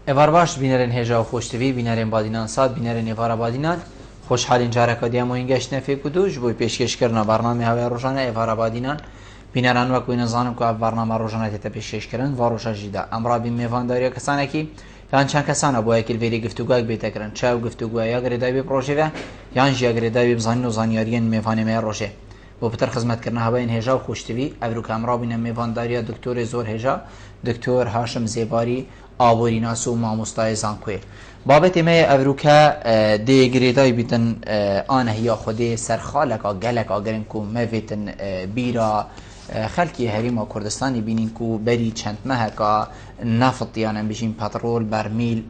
ایوار باش بینرین هجا و خوشتوی بینرین بادینان ساد بینرین ایوار بادینان خوشحالین جارکا دیم و این گشت نفی کدوش بوی پیشکش کردن برنامه هوای روزانه ایوار بادینان بینران و کوی نزانم که برنامه روزانه تیت پیشکش کردن و روزا جدا امرا بین میوان داریا کسانی که یان چند کسانی با یکی ویری گفتگوی بیت کردن چه و گفتگوی یا گریدای به پروژه و یان جیا گریدای به زنی و زنیاریان میوان می روزه و بتر خدمت کردن هوای این هجا و خوشتوی ابرو کامرا بین میوان داریا دکتر زور هجا دکتر هاشم زیباری آوری ناسو ماموستای زانکوی بابت ما ابروکا دی گریدای بیتن آنه یا خودی سرخالک گلک آگرین کو مویتن بیرا خلکی هریما کردستانی بینین کو بری چند مهکا نفط یعنی بشین پترول برمیل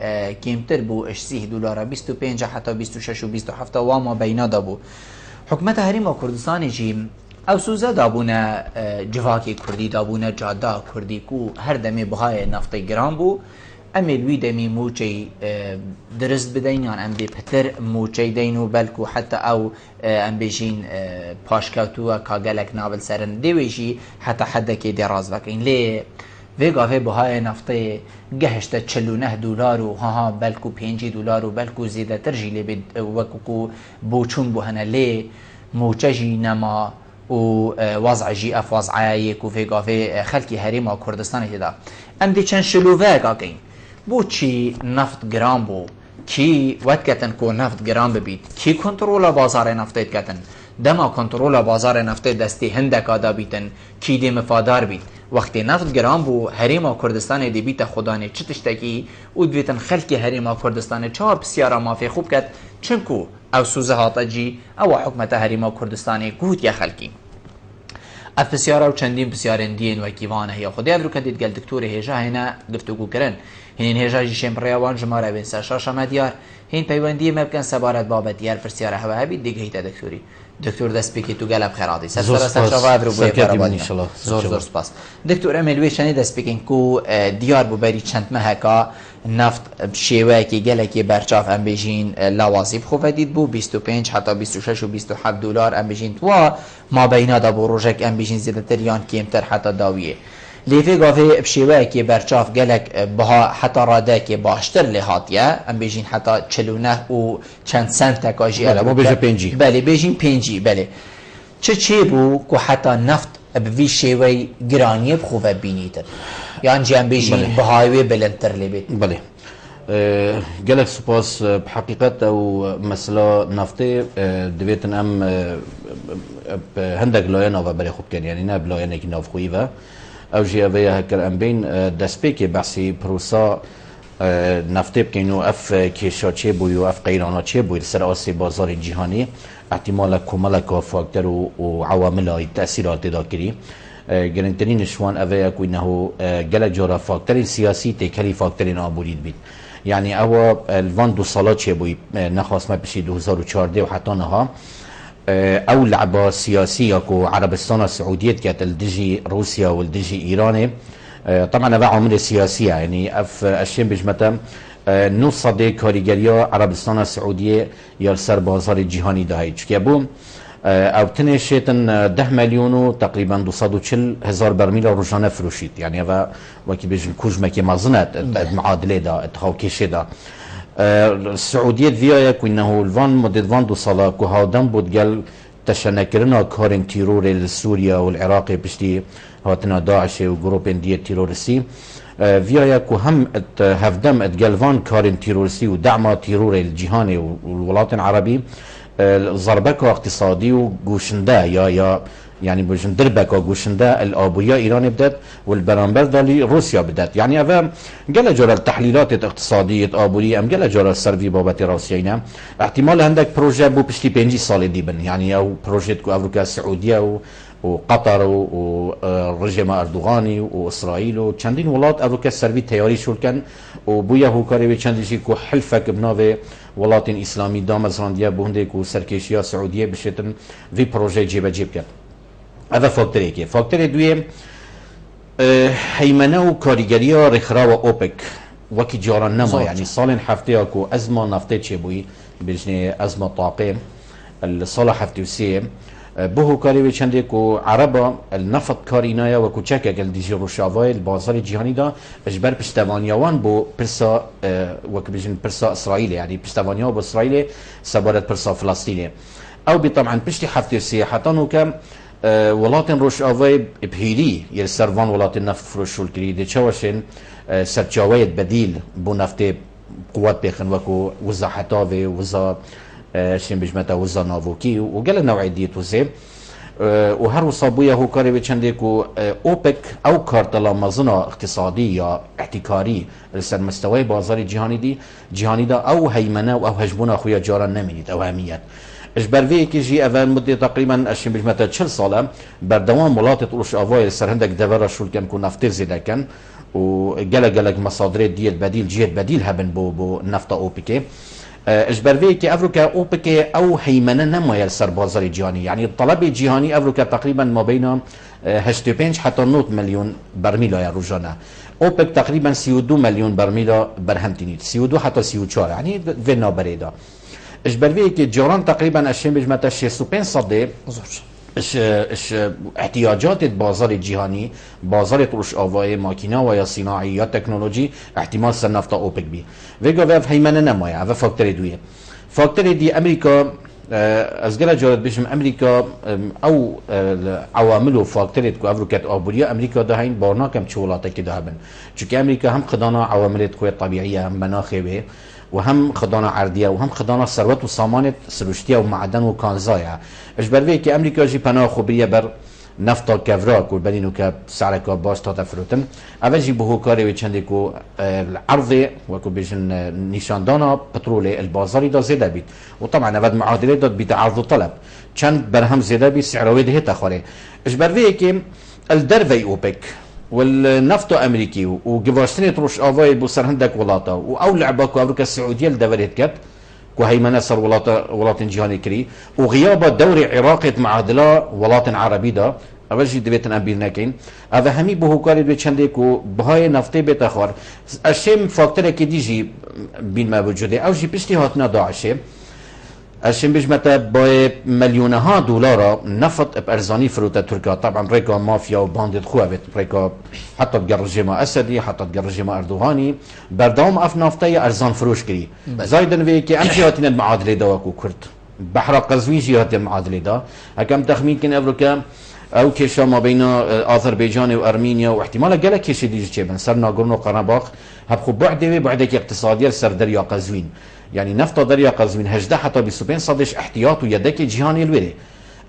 کمتر بو $30 25 حتی 26 و 27 و ما بینا دابو حکمت هریما کردستانی جیم او سوزه دابونه جواکی کردی دابونه جاده کردی کو هر دمی بهای نفتی گرام بو امی لوی دمی موچی درست بدین یان ام بی پتر موچی دینو بلکو حتی او ام بیشین پاشکاتو کاغلک نابل سرن دیویشی حتی حد که دراز وکین لی ویگاوی بهای نفتی گهشت $49 و ها بلکو $5 و بلکو زیده تر جیلی بید وکو بوچون بوهنه لی موچجی نما و وضع جی اف وضعی کو فیگاوی خلکی هریما کردستان هدا ام دی چند شلوه گاگین بو چی نفت گرام بو کی وقت کتن کو نفت گرام ببید کی کنترل بازار نفت کتن دما کنترل بازار نفت دستی هندک آدا بیتن کی دی مفادار بید وقتی نفت گرام بو هریما کردستان دی بیت خدانه چه تشتکی او بیتن خلکی هریما کردستان چه بسیارا مافی خوب کت چنکو او سوزه هاتا جی او حکمت هریما کردستان گوت یا خلکی اف بسیارا و چندین بسیارن دین و کیوانه یا خودی افرو کدید گل دکتور هجا هینا گفتگو کرن هین هجا جی شمپریوان جماره بین سرشاشا مدیار هین پیوندی مبکن سبارت بابت دیار پرسیاره هوا هبید دیگه هیتا دکتوری دکتور دست بکی تو گلب خیراتی سرشاشا افرو بوی فرابانی زور سپاس دکتور املوی شنی دست بکن کو دیار بو بری چند مهکا نفت شیوه که گله که برچاف ام بیجین لوازیب خوب دید بو 25 حتی 26 و $27 ام بیجین تو ما بینا دا بو روزک ام بیجین زیادتر یان کمتر حتی داویه لیفه گاوه شیوه که برچاف گلک بها حتی راده که باشتر لحاتیه ام بیجین حتی 49 و چند سنت تکاجی بله ما بیجین پنجی بله بیجین پنجی بله چه بو که حتی نفت بوی شیوه گرانیه بخوبه بینیتر یان جان بیجین بهایوی بلندتر لبید بله گلک سپاس بحقیقت او مسئله نفته دویتن ام هندک لاینا و بری خوب کن یعنی نه بلاینا که ناف خویی و او جیاوی هکر ام بین دست که بحثی پروسا نفته بکنو اف کشا چه بوی و اف قیرانا چه بوی سر آسی بازار جهانی احتمال کمالک و فاکتر و عوامل های تأثیرات داکری گرنگترین شوان اوه اکو انه گلک جارا فاکترین سیاسی تکلی فاکترین آبورید بید یعنی او الوان 2 سالا چه بوی نخواست ما بشی 2014 و حتی نها او لعبه سیاسی اکو عربستان السعودية كانت الدجي روسيا والدجي ايراني طبعا هذا عامل سياسيه يعني اف اشياء بجمتا نصد كاريجريا عربستان السعودية يا سر بازار جهاني داهي چكي ابو او تنشيتن 10 مليون تقريبا 240,000 برميل روزانه فروشيت يعني هذا وكي بيجن كوجمكي مازنات معادله دا اتخاوكيشي دا السعودية فيها انه الفان مدد فان 2 سالا كو هادم بود قال تشنكرنا كارن تيرور لسوريا والعراق بشتي هاتنا داعش وجروب انديه تيرورسي فيها كو هم هفدم اتقلفان كارن تيرورسي ودعم تيرور الجهاني والولايات العربي ضربك اقتصادي وجوشنده يا يعني بجن دربكا جوشنده الابويا ايران بدات والبرامبر دالي روسيا بدات يعني هذا قال جرى التحليلات الاقتصاديه ابوري ام قال جرى السيرفي بابت روسيا احتمال عندك بروجي بو بشتي 5 سال ديبن يعني او بروجيت كو افريكا السعوديه وقطر ورجم اردوغاني واسرائيل وچندين ولات افريكا السيرفي تياري شو كان وبويا هو كاري چندشي كو حلفك بناوي ولات اسلامي دامزرانديا بوندك وسركيشيا سعوديه بشتن في بروجي جيب كان هذا فاكتور ايكي فاكتور دوية هيمنه و كاريجريا رخرا و اوبك وكي جاران نما يعني صالين حفتي اكو ازمه نفطي چه بوي بجني ازمه طاقه الصالة حفتي وسيه بو کاری چنده کو عربا النفط کارینایا و کوچکه گل دیجی روشاوای بازار جهانی دا اجبر پشتوانیاوان بو پرسا وک بيجن پرسا اسرائيل يعني پشتوانیا بو اسرائيل سبارت پرسا فلسطين او بي طبعا پشتی هفته سیاحتا نو که ولاتن روشاوای بهیری یل سروان ولاتن نفط فروشول کری دی چواشن سرچاویت بدیل بو نفط قوات بيخن وكو وزا حتاوي وزا شين بجمتا وزا نافوكي وقال نوعي ديت وزي وهر وصابويا هو كاري بيشنديكو اوبك او كارتلا مزنة اقتصادية احتكاري لسر مستوى بازار جهاني دا او هيمنة او هجبونا خويا جارا نمينيت او هميات اجبروي كي جي اول مدة تقريبا اشين بجمتا 40 سالة بردوام ولاتت روش افاي لسر هندك دورا شول كان كو نفتر زيدا كان وجلق مصادر ديال بديل جهة بديل هبن بو نفط اوبك اجبروي كي افريكا اوبك او هيمنه نما يسر بازار جهاني يعني الطلب الجهاني افريكا تقريبا ما بين 85 حتى 9 مليون برميل يا روجانا اوبك تقريبا 32 مليون برميل برهمتينيت 32 حتى 34 يعني فينا بريدا اجبروي كي جوران تقريبا اشين بجمتا 65 صدي اش احتياجات بازار الجهاني بازار روش آوای ماکینا و یا صناعی یا تکنولوژی احتمال سر نفط اوپک بی ویگا وف هیمنه نمایا و فاکتور دویه فاکتور دی امریکا از گله جارت بشم امریکا او عوامل و فاکتورت کو افروکت آبوریا امریکا ده هین بارنا کم چولاته که ده بن چون امریکا هم خدانا عواملت کو طبیعیه هم مناخه وهم خدانا عرديه وهم خدانا ثروت وصامانه سروشتيه ومعدن وكانزايا اجبروي كي امريكا جي پناه خبريه بر نفط كفراك والبنينو ك سعر باش تا تفروتن اوجي بو كاري وچنديكو العرض وكو بيجن نيشاندانا بترولي البازاري دا زياده بيت وطبعا افد معادله دا بتعرض وطلب چند برهم زياده بي سعروي ده تخوري اجبروي كي الدرفي اوبك والنفط امريكي وجواشتني تروش افاي بو سر هندك ولاتا او لعبه كو افريكا السعوديه الدوريت كات كو هيمنه سر ولاط جهاني كري وغياب دوري عراقي معادله ولاط عربي دا اوجي دبيتن امبيرناكين هذا همي بو كاري بچنديكو بهاي نفطي بتاخر اشم فاكتور كي ديجي بين ما وجوده او جي بيشتي هاتنا داعش اشم بجمتا با مليونها دولار نفط بارزاني فروتا تركيا طبعا ريكا مافيا وبانديت خوابت ريكا حتى تجرجما اسدي حتى تجرجما اردوغاني بردوم اف نفطي ارزان فروش كري زايدن ويكي امشي هاتين المعادله دواكو كرت بحر قزوين جهات المعادله دا هكم تخمين كن افريكا او كيشا ما بين اذربيجان وارمينيا واحتمال قال كيش ديجي تشيبن سر ناغورنو قرنباخ هبخو بعدك اقتصاديا سر دريا قزوين يعني نفط دريا قزوين هجده حتى ب 70 صدش احتياط ويدك جهاني الوري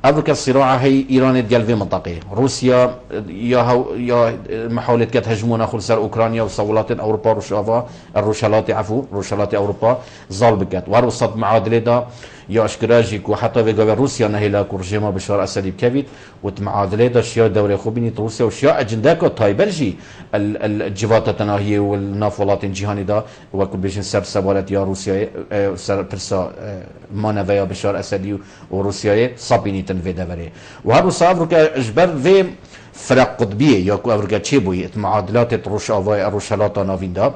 افريكا الصراع هي ايران ديال في منطقه روسيا يا محاوله كتهجمونا خلصر اوكرانيا وصولات اوروبا الروشالات روشالات اوروبا ظالبكت وروصت معادله دا يا اشكراجيك وحتى في روسيا نهيلا كورجيما بشار اسدي بكافيت وتمعادله دا شيا دوري خوبيني روسيا وشيا اجنداكو تايبلجي الجفات التناهيه والنافولات جهاني دا وكل بيجن سر سبالات يا روسيا سر برسا مانفيا بشار اسدي وروسيا صابيني تنفي دوري وهذا افريكا اجبر في فرق قطبيه يا كو افريكا تشيبوي معادلات الروشالات نافيندا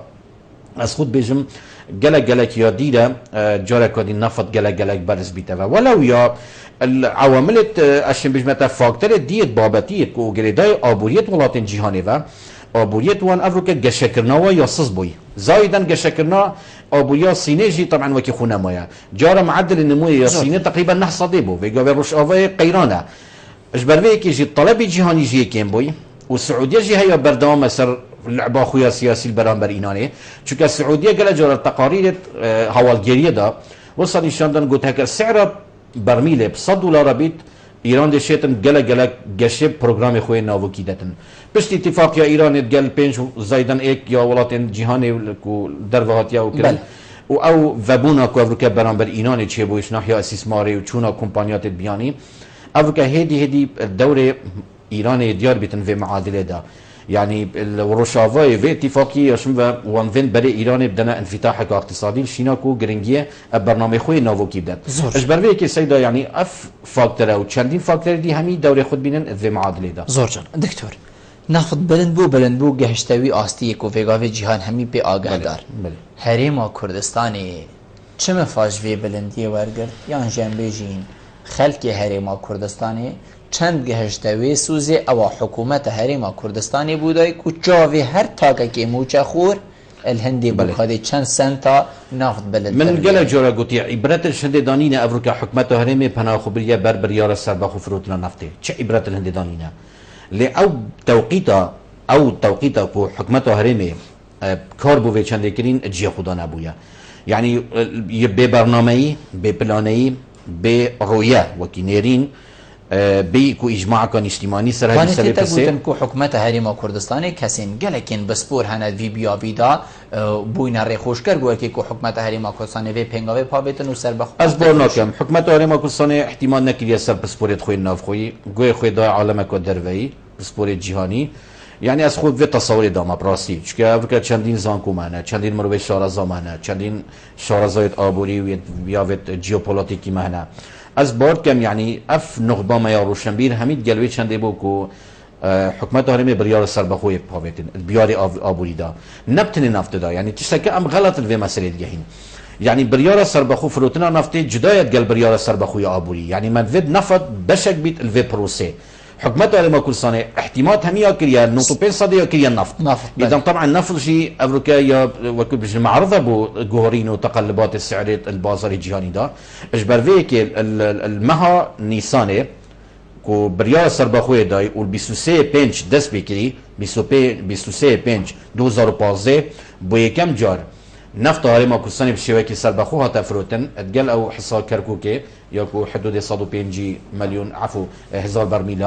از خود بيجم جلك يا ديدا جارك ودي نفط جلك برز بيتها ولو يا العوامل اشين بجمتا فاكتور ديت بابتيت كو جريداي ابوريت ولاتن جهاني و ابوريت وان افريكا جشكرنا ويا صزبوي زايدا جشكرنا ابوريا سينيجي طبعا وكي خونا مايا جار معدل النمو يا سيني تقريبا نحص ديبو فيجا روش افاي قيرانا اجبر كي جي الطلب الجهاني جي كيمبوي والسعوديه جي هي بردوام سر اللعبه خويا سياسي البرامبر ايناني چونك السعوديه قال جار التقارير هوالجيريه دا وصل نشاندن قلت هكا سعر برميله ب $100 بيت ايران دشيتن قال قشب بروجرام خويا ناوكي دتن بس اتفاق يا ايران قال بينش زايدن ايك يا ولاتن جهاني كو درفات يا وكل او فابونا كو افريكا برامبر ايناني تشيبوش ناحيه استثماري وچونا كومبانيات بياني افريكا هدي الدوره ايران ديار بيتن في معادله دا يعني الروشافاي في اتفاقيه شنو وانفين بري ايران بدنا انفتاح اقتصادي شيناكو جرينجيه برنامج خوي نوفوكي بدات اجبر بيك سيدا يعني اف فاكتور او چندين فاكتور دي همي دوره خود بينن في معادله دا زورجان دكتور نفط بلند بو گهشتوي آستي کو وگاوي جهان همي به آگاه دار هريما كردستاني چم فاج في بلنديه ورگر يان جنبيجين خلق هرما کردستانی چند گهشتوی سوزی او حکومت هرما کردستانی بودای که جاوی هر تاکه که موچه خور الهندی بخوادی چند سنتا نفت بلد من قال جورا قلت عبرت الهند دانينا افريقيا حكمته هرمي پناه خبريه بريار السربخ فروتنا نفته چه عبرت الهند دانينا ل او توقيتا کو حكمته هرمي کار بو چند کرین جی خدا نبویا يعني به برنامه‌ای به پلانه‌ای به رویه وکینرین بی کو اجماع کن اجتماعی سر هذه سبب تقولن کو حکومت هریما کردستان کسین گلکن بسپور هند وی بیا ویدا بوین ری خوشگر گوه که کو حکومت هریما کردستان وی پنگاوی پابتن و سر بخ از بار نکم حکومت هریما کردستان احتمال نکریه سر بسپورت خوی ناف خوی گوه خوی دا عالم کو دروی بسپورت جهانی يعني از خود و تصور دام براستی چون افریقا چندین زانکو مانه چندین مروی شارزا مانه چندین شارزایت آبوری و بیاوت جیوپولیتیکی مانه از بار کم يعني اف نخبه ما یا روشنبیر همین گلوی چنده بو کو حکمت هرمی بریار سربخوی پاوتن بیاری آبوری دا نبتنی نفت دا يعني تشتكي ام غلط الوی مسئله دیگهین يعني بريار سربخو فروتنا نفته جدايت قال بريار سربخوي آبوري يعني من فيد نفط بشك بيت الفي بروسي حكمته على ما كل سنه احتمالات هم ياكل نوتو بين صدي ياكل نفط اذا طبعا نفط شيء افريقيا يا وكل بج معرضه بو جوهرين وتقلبات السعر البازار الجهاني ده اجبر فيك المها نيسانه كو بريار سربخوي داي وال 23 بنش دس بكري 23 بنش 2015 بو يكم جار نفط هاري ما كل بشوكي سربخو هات فروتن اتقال او حصار كركوكي ياكو حدود 150 مليون عفو هزار برميل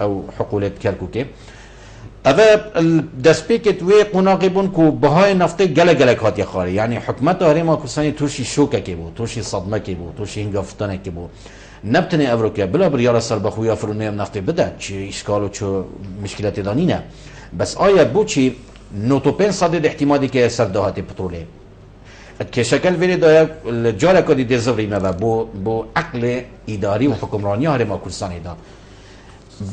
او حقولة كركوكي اذا دسبيكت وي قناقبون كو بهاي نفط جلا هات يخاري يعني حكمت هاري ما كل توشي شوكه كيبو توشي صدمه كيبو توشي هنگافتانه كيبو نبتني افريقيا بلا بريار سربخو يا فرونيم نفط بدا چي اشكالو چو مشكلات دانينا بس آيا بوچي نوتو بين صدد احتمالي كي سردهات بترولي كشكل فيني دايا الجارة كودي ديزوري ما بو عقل إداري وحكمراني هاري ما كرساني دا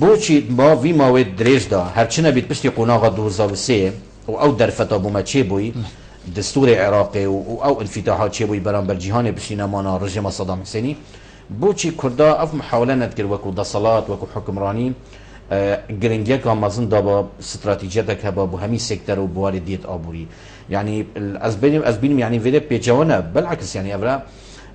بوچي ما في مواد دريج دا هرچنا بيت بشتي قناغا 2003 او درفتا بو ما چه بوي دستور عراقي او انفتاحات چه بوي بران برجيهاني بشتي نمانا رجيم صدام حسيني بوچي كردا اف محاولة ندكر وكو دصلات وكو حكمراني گرنگی که آمازون دابا استراتیجیت که با همین سکتر و بواردیت آبوری يعني از بینیم يعني ویده پیچوانه بالعکس يعني افرا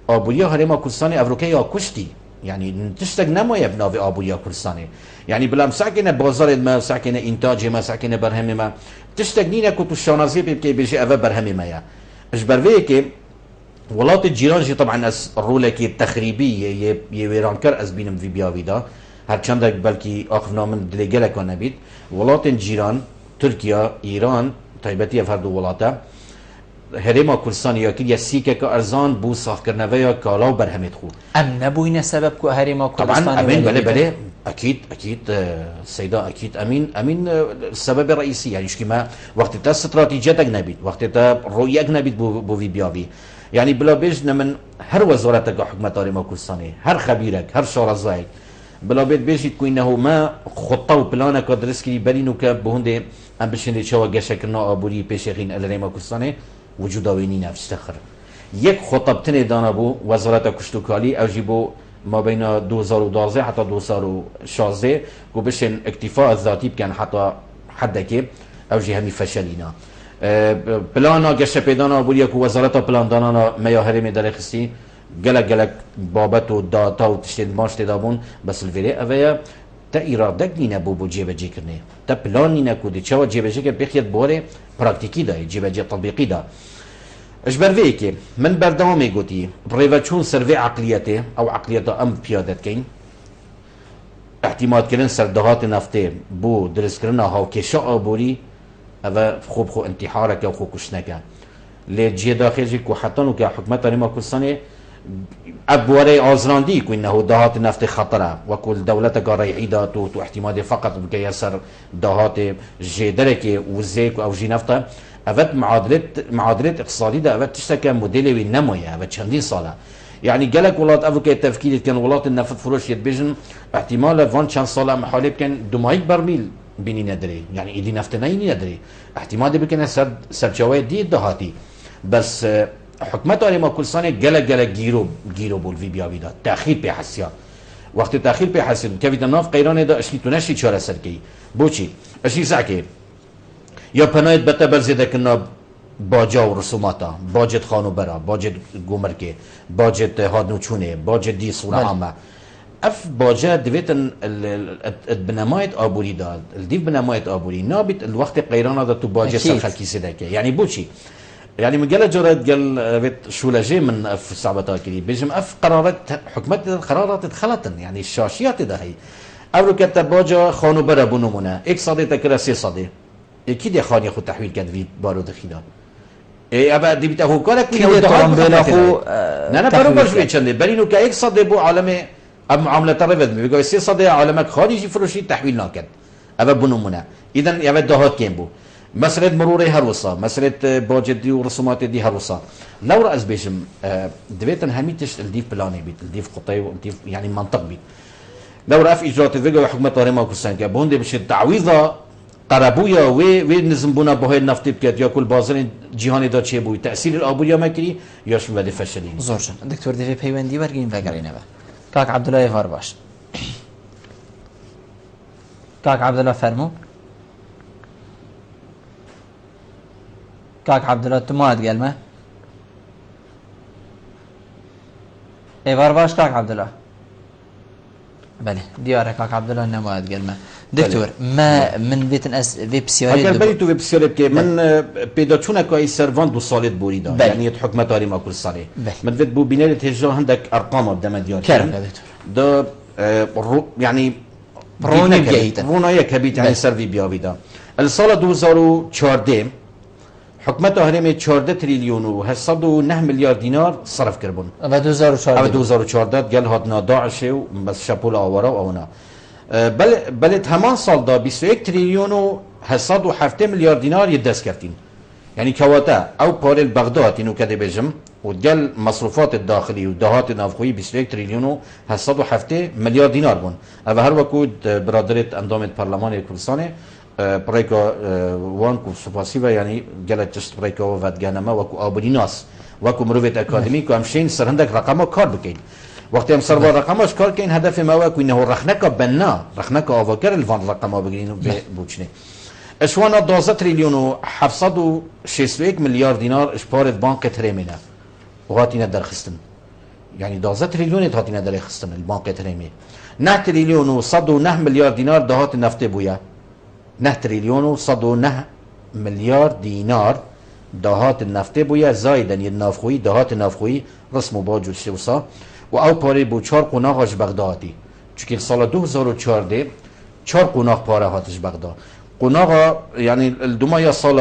آبوریا هرما کردستان افریقا کشتی يعني تشتق نمایه بناوی آبوریا کردستانی يعني بلام ساکنه بازار ما ساکنه انتاج ما ساکنه برهم ما تشتق نینه که تو شانازی بکی بیجی اوه برهم ما یا اجبر وی که ولات الجيران جي طبعا از رولك التخريبية يويرانكر از بينم في بياويدا هرچندك بلكي اخفنا من دليگلك نبيت ولات الجيران تركيا ايران تايبتي فردو ولاتا هرما كردستان يا كيا سيكا كارزان بو صاف كرنويا كالاو برهمت خو ام نبوين سبب كو هرما كردستان طبعا امين بله اكيد سيدا اكيد امين السبب الرئيسي يعني شكما وقت تا استراتيجيتك نبيت وقت تا رؤيتك نبيت بو في بياوي يعني بلا بيجنا من هر وزارتك حكومة هرما كردستان هر خبيرك هر شارزايك بلا بيت بيجي تكون انه ما خطه وبلانك درسكي برينو كبهندي ام بشندي شوا گشكنا ابوري پیشخين الريما كردستان وجودا ويني نفس تخر یک خطبتني دانا بو وزارت کشتوکالی او جيبو ما بين 2012 حتى 2016 کو بشن اكتفاء الذاتي كان حتى حدك او جي همي فشلينا بلانا گش پیدانا بو یک وزارت پلان دانا ما هرم درخسي گلک بابت و داتا و تشتید ماش تدابون بس الفيري اويا تا ارادك نينا بو جيبه جي كرني تا بلان نينا كو دي چاو جيبه جي بخيت بوري براكتيكي دا جيبه جي تطبيقي دا اجبر فيكي من بردوامي قوتي بريفا چون سرفي عقليته او عقليته ام بيادت كين احتمال كرن سردهات نفته بو درس كرنا هاو كشا ابوري اوا خوب خو انتحارك او خو كشنكا لي جي داخل جي كو حتى كا حكمت ريما كردستان ابواري ازراندي كو انه دهات نفط خطره وكل دولتك رايعيدا تو احتمال فقط بكي يسر دهات جدرك وزيك او جي نفطه افت معادلات اقتصاديه ده افت تشتكى موديل النمويه افت شندين صاله يعني قالك ولات افريقيا التفكير كان ولات النفط فروش يتبجن احتمال فان شان صاله محالب كان دمايك برميل بيني ندري يعني ايدي نفط نيني ندري احتمال ده بكن سرجوات دي دهاتي بس حکومت آریما کلسان گله گیرو بول وی بیاوی دا تأخیر به حسیا وقتی تأخیر به حسیا که ویدا ناف قیران دا اشی تو نشی چاره سر کی بوچی اشی سعی یا پناهت بته برزیده کنا باجا و رسوماتا باجت خانو برا باجت گومرکه باجت هادنوچونه باجت دی صورة عامة اف باجا دویتن بنمایت آبوری داد الدیف بنمایت آبوری نابت الوقت قیران دا تو باجا سر خلکی سیده يعني بوشي يعني مجال جرد قال شولجي من اف صعبتها كذي بيجم اف قرارات حكمت القرارات اتخلتن يعني الشاشيات ده هي اولو كتب باجا خانو برا بنمونه اك صدي تكرا سي صدي اكيد يا خاني خو تحويل كان في بارو دخيلا اي ابا دي بتاخو كلك كده طبعا بلاخو انا برو برجو يتشندي برينو كاك صدي بو عالمي ام معامله ترفد بيقول سي صدي عالمك خاني يجي فروشي تحويل ناكد ابا بنمونه اذا يا دهات كين بو مسألة مروري هروسا مسألة باجدي ورسومات دي هروسا لو رأس بيجم دويتن هميتش الديف بلاني بيت الديف قطعي والديف يعني منطق بيت لو رأف إجراءات الفيجا وحكومة طارمة وكسان كابون دي بش التعويضة قربويا وي نزم بونا بهاي النفط بكات يا كل بازارين جهاني دا چه بوي تأثير الأبوريا ما كري ياش ولي فشلين زورجن دكتور ديفي بيوندي برگين فقرينه با كاك عبد الله فارباش كاك عبد الله فرمو كاك عبد الله تماد قال ايفار باش كاك عبد الله بله ديارك كاك عبد الله نماد قال دكتور ما من بيتن في بسياري اگر بری تو وب سیارت که من پیدا چونه که ای سروان دو سالت بوریدا یعنی حکومت داری ما کل ساله من ود بو بینال تجاه هندك ارقام بدم دیار كرم يا دكتور ده يعني روني بيهيتا رونايا كبيت يعني سيرفي بيابيدا السال 2014 حکومت هرم 14 تریلیون و 809 میلیارد دینار صرف کردن. و 2014 گل هاتنا داعش و بس شپول آورا و اونا. بل همان سال دا 21 تریلیون و 807 میلیارد دینار یدست کردین. یعنی کواتا او پاره بغداد اینو کده بجم و گل مصروفات الداخلی و دهات نافخویی 21 تریلیون و 807 میلیارد دینار بون. و هر وقت برادرت اندامت پارلمان کردستان بريكو وانكو سوباسيفا يعني قالت تشت بريكو وفاتجانما وكو ابريناس وكو مروفيت اكاديميكو امشين سر عندك رقمه كار بكين وقت ام سر رقمش كار كاين هدف ما واكو انه رخنك بنا رخنك افكر الفان رقمه بجينو بوچني اشوانا 12 تريليون و 761 مليار دينار اشبارت بانك تريمينا وغاتينا درخستن يعني 12 تريليون تغاتينا درخستن البانك تريمي 9 تريليون و 109 مليار دينار دهات النفط بويا 9 تريليون و 109 مليار دينار دهات النفط بويا زايدا النافخوي دهات النافخوي رسم باجو الشوصا و او پاره بو 4 قناغش بغدادی چون سال 2014 4 قناغ پاره هاتش بغداد قناغ يعني الدمايا سال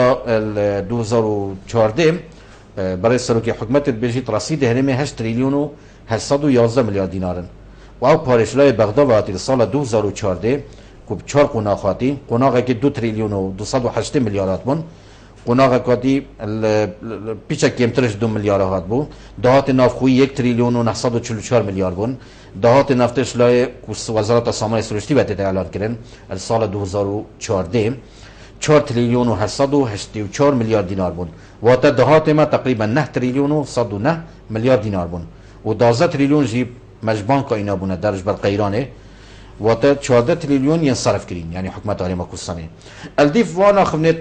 2014 برای سروکی حکومت بلژیک رصید هرمه 8 تریلیون و 811 میلیارد دینارن و او پارش لای بغداد واتی سال 2014 کوب 4 قناغ هاتی قناغ که 2 تریلیون و 208 میلیارد بون قناغ کاتی پیچه کمترش 2 میلیارد هات بو دهات نافخویی 1 تریلیون و 944 میلیارد بون دهات نفتش لای وزارت سامانه سرشتی بهت اعلان کردن سال 2014 4 تریلیون و 884 میلیارد دینار بون و تا دهات ما تقریبا 9 تریلیون و 109 میلیارد دینار بون و 12 تریلیون جی مجبان که اینا بونه درش بر قیرانه و تا 14 تریلیون ينصرف كرين يعني حكومة علي مكوساني الديف وانا خمنت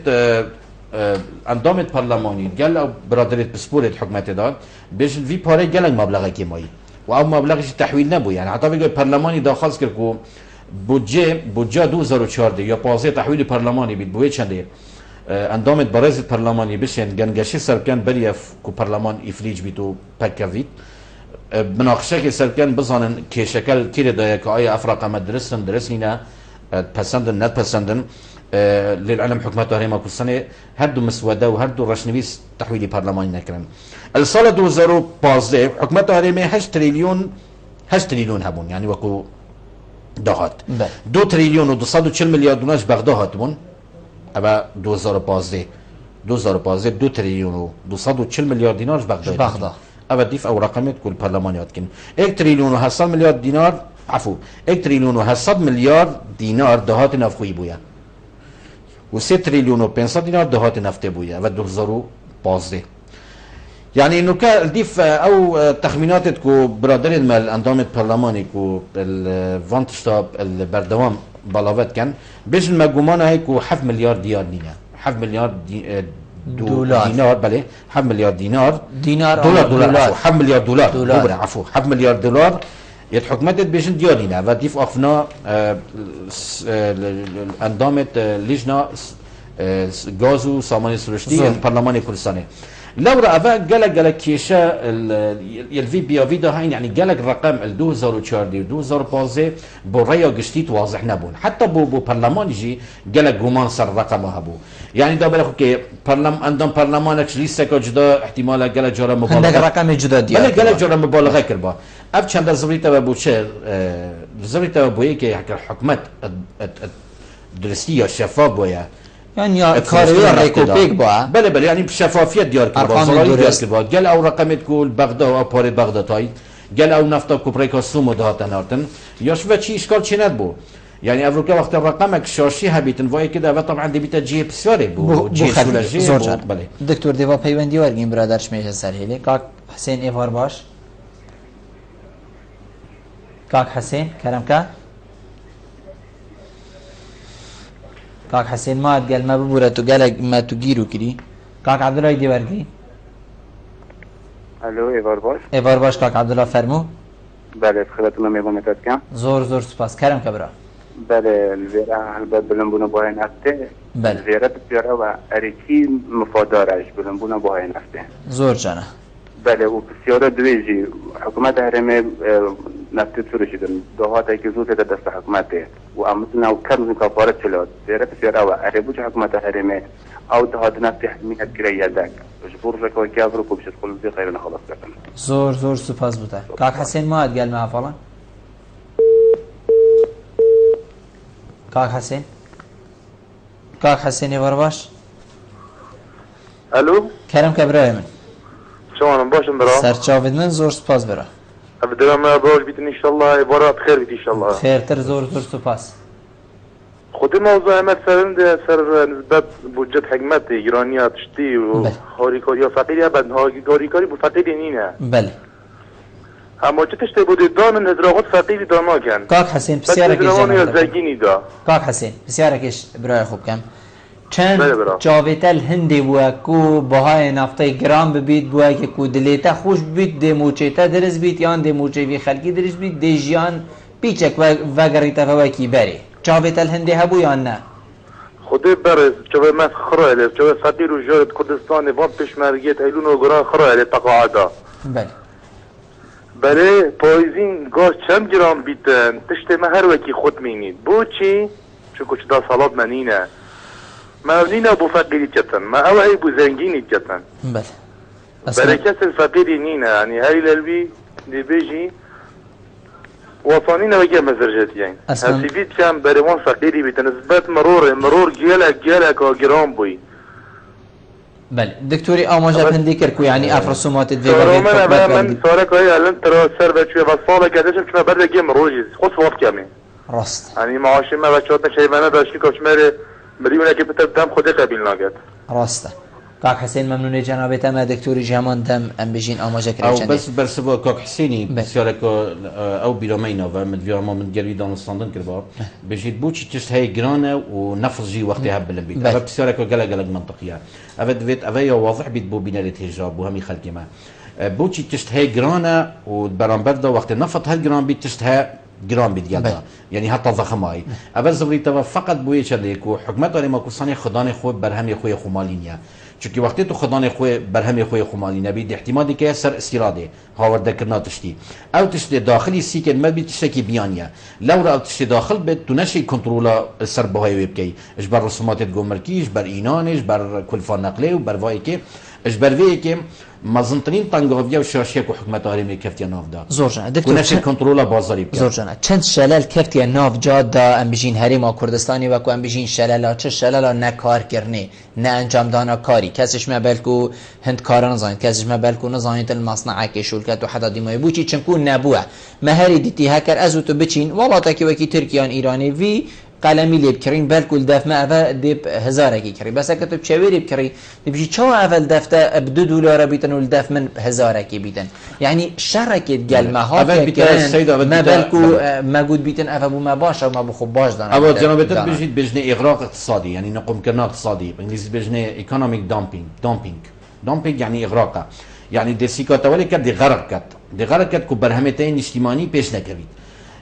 اندامت برلماني قال برادرت بسبورت حكومة داد بيش في باره قال مبلغ كيماي و او مبلغش تحويل نبو يعني حتى بيقول برلماني داخل كركو بودجه 2014 یا 15 تحویل پارلمانی بید بوی چنده اندامت برز پارلمانی بشن گنگشی سرکن بریف کو پارلمان افلیج بیتو پکوید مناقشه که سرکن بزنن که شکل تیر دایا که آیا افراق ما درسینا پسندن ند پسندن للعلم حکومت هرما کلسنه هر دو مسوده و هر دو رشنویس تحویل پارلمانی نکردن السال 2015 حکومت هرما 8 تریلیون هبون يعني وكو دهات 2 تریلیون و 240 میلیارد دونش بغداد هاتمون ابا 2015 2 تریلیون و 240 میلیارد دینارش بغداد ابا دیف او رقمت کل پارلمانیات کن 1 تریلیون و 800 میلیارد دینار عفو 1 تریلیون و 800 میلیارد دینار دهات نفخویی بویا و 3 تریلیون و 500 دینار دهات نفته بویا و 2015 يعني انه كالديف او تخميناتك برادرين مال اندامه برلماني كو الفانتشتاب البردوام بلاوت كان بيش المجموعه هيك 1/2 مليار ديار دينا 1/2 مليار دولار. دينار بله 1/2 مليار دينار دينار دولار عفوا 1/2 مليار دولار عفوا 1/2 مليار دولار يتحكمت بيشن ديارنا وديف أخفنا اندامه لجنه غازو ساماني سرشتي البرلمان كردستاني لو رأى قال كيشا يلفي بيافيدا هاي يعني قال الرقم 2004 2015 بريا قشتيت واضح نبون حتى بو برلمان يجي قال جومان صار الرقم هبو يعني دا بالك كي عندهم برلمانك لسه جدا احتمال قال جرى مبالغه عندك رقم جداد يعني قال جرى مبالغه كربا اب چند زبريتا ابو شير زبريتا ابو هيك حكمت درستيه شفاف بويا يعني كارير ريكوبيك با بله يعني بشفافيه ديار كربا صراحه ديار كربا قال او رقم تقول بغداد او باري بغداد قال او نفتا كوبريكا سومو دهاتن ارتن يشوف شي اشكال چي ندبو يعني افروكا وقت رقمك شاشي هبيتن واي كده وطبعا دي بيتا جي بسياري بو جي سولاجي بله دكتور ديوا پیوندی ورگیم برادرش میشه سرهیلی کاک حسین ایوار باش کاک حسین کرم کا كاك حسين ما قال ما ببورة قال ما تجيرو كري كاك عبد الله يدي وردي الو ايوار باش ايوار باش كاك عبد الله فرمو بله خدمتتون میگم کم زور سپاس کرم كبرا بله الفيرا الباب بلنبونا باهي نفته بله الفيرا بسيارة و اريكي مفادارش بلنبونا باهي نفته زور جانا بله و بسيارة دويجي حكومت هرمي نفته سرشدن دهات ايكي زوته دست حكومته و امتنا و كم كفارة چلات فيرا بسيارة و اريبوش حكومت هرمي او دهات نفته حمينت كري يدك جبور ركو كافر وكو بشت قلو زي خيرنا خلاص لكن زور سپاس بوده كاك حسين ما قال معها فلان كاك حسين يبر باش الو كرم كبرای من شلونم باشم برا سرچاوید من زور سپاس برا ابدا ما باش بيت ان شاء الله عبارات خير بيت ان شاء الله خيرتر زور سپاس خود موضوع ما سرند سر نسبت بودجت حكمت ايرانيا تشتي وهوريكاريا فقيريا بعد هوريكاري بفقير نينا بله اما چه تشته بودی دان هزراغات فقیری دانا کن کاک حسین بسیارکش زگینی دا کاک حسین بسیارکش برای خوب کم چند بله جاویتل هندی بوه کو بهای نفته گرام ببید بوه که کو دلیتا خوش بید دیموچه تا درز بید یان دیموچه وی خلقی درز بید دی جیان پیچک و گریتا فوکی بری جاویتل هندی هبو یا نه خودی برز چوه مس خرایل چوه فقیر و جارت کردستان وان پشمرگیت ایلون و گران خرایل تقاعدا بله پایزین گاز چند گرام بیتن تشت ما هر وکی خود مینید بو چی؟ چون کچ دا سالات منینه ما نینه بو فقیری چتن ما اوهی بو زنگینی چتن بله کس الفقیری نینه یعنی هایی للوی دی بیجی وطنینه وگه مزرجت یعنی هسی بیت کم بروان فقیری بیتن نسبت مرور گیلک و گرام بوی بله دكتوري آماجه هندي كركو يعني افرسومات الفيجا من صارك هي الان ترى سيرفر شويه بصاله قداش كنا برد جيم روجي خص وقت كامل راست يعني معاش ما بچوت شي انا داشتي كوش مره مريونه كي بتدم خود قبيل ناقت راسته كاك حسين ممنون جنابت ما دكتوري جامان دم ام بيجين آماجه كريم او بس بو كاك حسيني بسيارك او بيرومينا ومن فيرما من جري دون الصندن كربا بيجيت بوتشي تشت هي جرانه ونفس جي وقتها بالبيت بسيارك قلق منطقيه افد فيت افيا واضح بيت بو بينال الحجاب وهمي خلقي ما بوتشي تشت هي جرانه وبرامبردا وقت نفط هالجران بيت تشت هي جرام بيت يلا يعني حتى ضخماي افد زبريتا فقط بو يشليك وحكمت ما كوساني خداني خو برهمي خوي خمالينيا چونکی وقتی تو خدانه خوی برهم خوی خمالی نبید احتمالی که سر استیراده هاورده کرنا تشتی او تشتی داخلی سیکن ما بید تشتی بیانیه لو را تشتی داخل بید تو نشی کنترولا سر بهای ویب کی اش بر رسومات گمرکی اش بر اینانش بر کلفا نقله و بر وای که اش بر وی که مزنترین تنگاویا و شاشیه کو حکمت آرمی کفتیا ناف دا زور جان دکتور نشی کنترولا بازاری بکن زور جان چند شلل کفتیا ناف جاد دا ام بجین حریم کردستانی و کو ام بجین شلل چه شلل نه کار کرنه نه انجام دانا کاری کسش ما بلکو هند کارا نزاین کسش ما بلکو نزاینت المصنع که شرکت و حدا دیمای بوچی چنکو نبوه مهری دیتی هکر ازو تو بچین والا تا کی وکی ترکیان ایرانی وی قلمی لیب کرین بلکل دف ما اول دیب هزاره کی کری بس اگه تو چویری بکری دیبی چه اول دفته ابدو دلار بیتن و دف من هزاره کی بیتن یعنی شرکت گل مهات کرن ما بلکو مجود بیتن افبو ما باش و ما بخوب باش دارن. اول جنابت بيجي بجنة اغراق اقتصادي يعني نقوم كنا اقتصادي بالانجليزي بجنة ايكونوميك دومبينج يعني اغراقه يعني دي سيكوتا ولا كد دي غرق كد كبرهمتين اجتماعي بيش نكبيت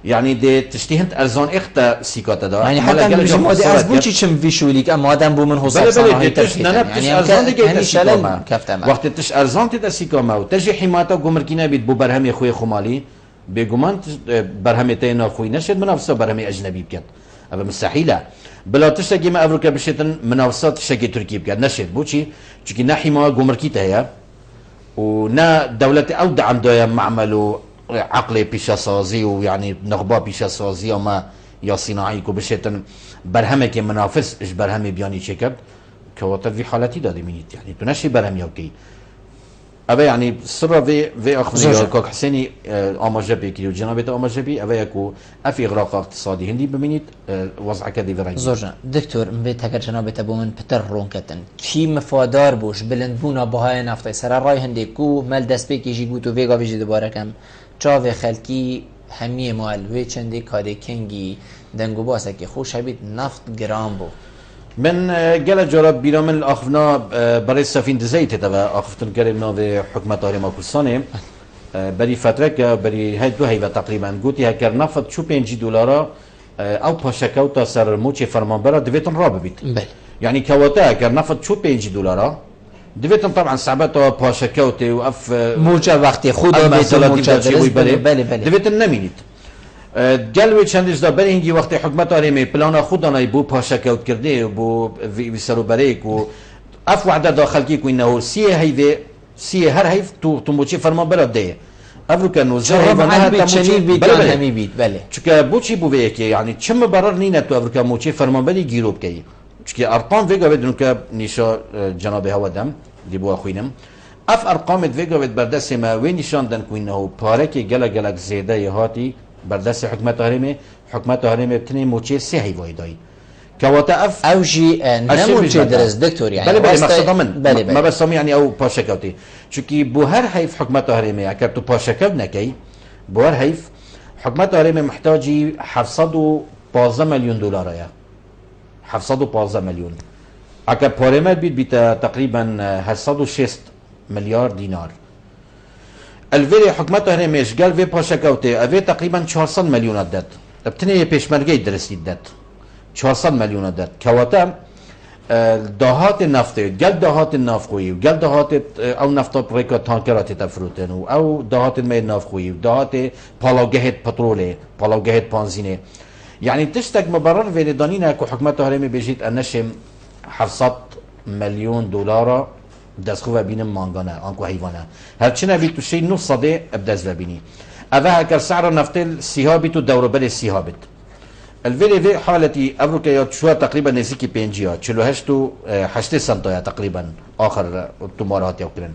يعني دي تشتهنت ارزان اختا سيكوتا دا يعني حتى مش مودي ازبوچي چم فيشوليك اما ادم بو من هو بله بله تش ننبتش ارزان دیگه تسیکوما كفتما وقت تش ارزان تسیکوما و تجي حماتا گمرکینا بيت بو برهم خوي خمالي بگمان برهمتين خوي نشد منافسه برهم اجنبي بكت اما مستحيله بلا تشتكي ما افريقيا بشتن منافسات تشتكي تركيا بكت نشد بوچي چونكي نا حما گمركيتا هي ونا دولتي او دعم دويا معملو عقلي بيشا سازي ويعني نخبا بيشا سازي وما يا صناعي كو بشتن برهمك منافس ايش برهمي بياني شكب كواتر في حالتي دادي مينيت يعني تنشي برهم يوكي ابا يعني سر في اخواني كوك حسيني اماجبي كيلو جنابته اماجبي ابا يكو افي اغراق اقتصادي هندي بمينيت وضع كدي فرنجي زوجنا دكتور مبيت هكر جنابته بومن بتر رونكتن في مفادار بوش بلندبونا بهای نفطي سر راي هندي كو مال دست بيك يجي گوتو فيغا بيجي دوباره كم چاو خلکی همیه مال وی چندی کاده کنگی دنگو باسه که خوش هبید نفت گرام بو من قال جرب بينا من الأخفنا بري السفين دزيت تبع أخفتن قريبنا في حكمة هرم كردستان بري فترة بري هاي دو هيفا تقريبا قلتي هكر نفط شو $5 أو باشكاوتا سر موشي فرمانبرا دويتن رابع بيت يعني كواتا هكر نفط شو $5 دویتن طبعا صعبته پاشکوتی و اف موجه وقتی خود مثلا دویتن نمینید جلوی چندش دا بری هنگی وقتی حکمت آریمی پلانا خودانای بو پاشکوت کرده بو ویسرو بریک و اف وعده داخل کی کو انه سی هر هیف تو موچی فرمان براد ده افرو کنو جرب بيت شنيل بيت همي بيت بله چکه بوچی بو ویکی یعنی چم برار نینه تو افرو موچی فرمان بری گیروب کی چون ارقام فيجا بدون که نشا جناب هوا دم دیبو اخوینم اف ارقام فيجا بد بردست ما وين نشان دن کوینه پاره که گلک زیاده یهاتی بردست حکمت هرم بتنی موچه سه هیوای دایی كواتا اف اوجي نموچه درس دكتور يعني بله مقصد من ما بس يعني او باشكوتي چونكي بو هر هيف حكمت هرم اگر تو باشكو نكي بو هر هيف حكمت هرم محتاجي $715 مليون يا 715 مليون اگر پارمت بيت تقريبا 806 مليار دينار الفيري حكمت هرمش قال في باشكوتي افي تقريبا 400 مليون دات ابتني بيشمرگي درسي دات 400 مليون دات كواتا دهات النفط قال دهات النافخوي وقال دهات او نفط بريكا تانكرات تفروتن او دهات الماء النافخوي ودهات بالاوجهت بترولي بالاوجهت بنزينه يعني تشتك مبرر في دانينا كو حكمته هرمي بيجيت انشم 700 مليون دولار دسخوه بينم مانغانا انكو حيوانه هرچنا بيتو شي نص صدي ابداز بيني اذا هكر سعر النفط السيهابت والدور بل السيهابت الفيلي في حالتي افريقيا شو تقريبا نزيكي بينجيا 8 سنتايا تقريبا اخر تمارات يوكرن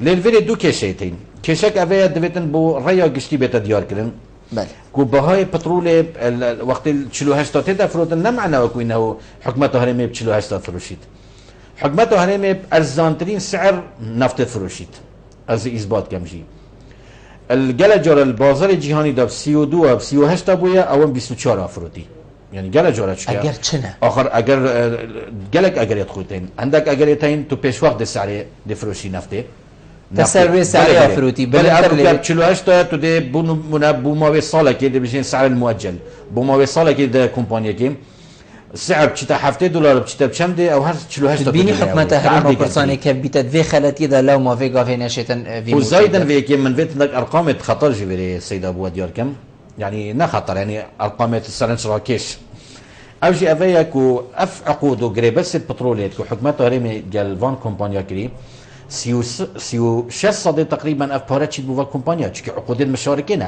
للفيلي دو كيشيتين كيشك افيا دفيتن بو ريا قشتي بيتا ديار كرن بله كو بهاي بترول وقت 48 تفروت نه معناه كو انه حكمته هرمي ب 48 فروشيت حكمته هرمي ارزانترين سعر نفط فروشيت از اثبات كمجي الجلجر البازار الجهاني ده 32 و 38 بويا او 24 افروتي يعني جلجر شكا اگر چنه اخر اگر جلك اگر يدخلتين عندك اگر يتين تو پیش وقت سعر دفروشي نفطه تسروي سعر افروتي بل ابو 48 تو دي بو ما ساله كده بيجين سعر المؤجل بو ما ساله كده كومبانيا كي سعر بشتا $7 بشتا بشمدي او هر 48 بيني حكمته هرم كرساني كبيتت في خلت يدا لو ما في قافي نشيتن في وزايدا في كي من فيت لك ارقام خطر جبري السيد ابو ديار كم يعني نا خطر يعني ارقام السرنش راكيش اوجي افيكو اف عقود وغريبس البتروليت كو حكمته هرم جالفان كومبانيا كري سيو 6 تقريبا اف باراتشي بوفا كومبانيا تشكي عقود المشاركين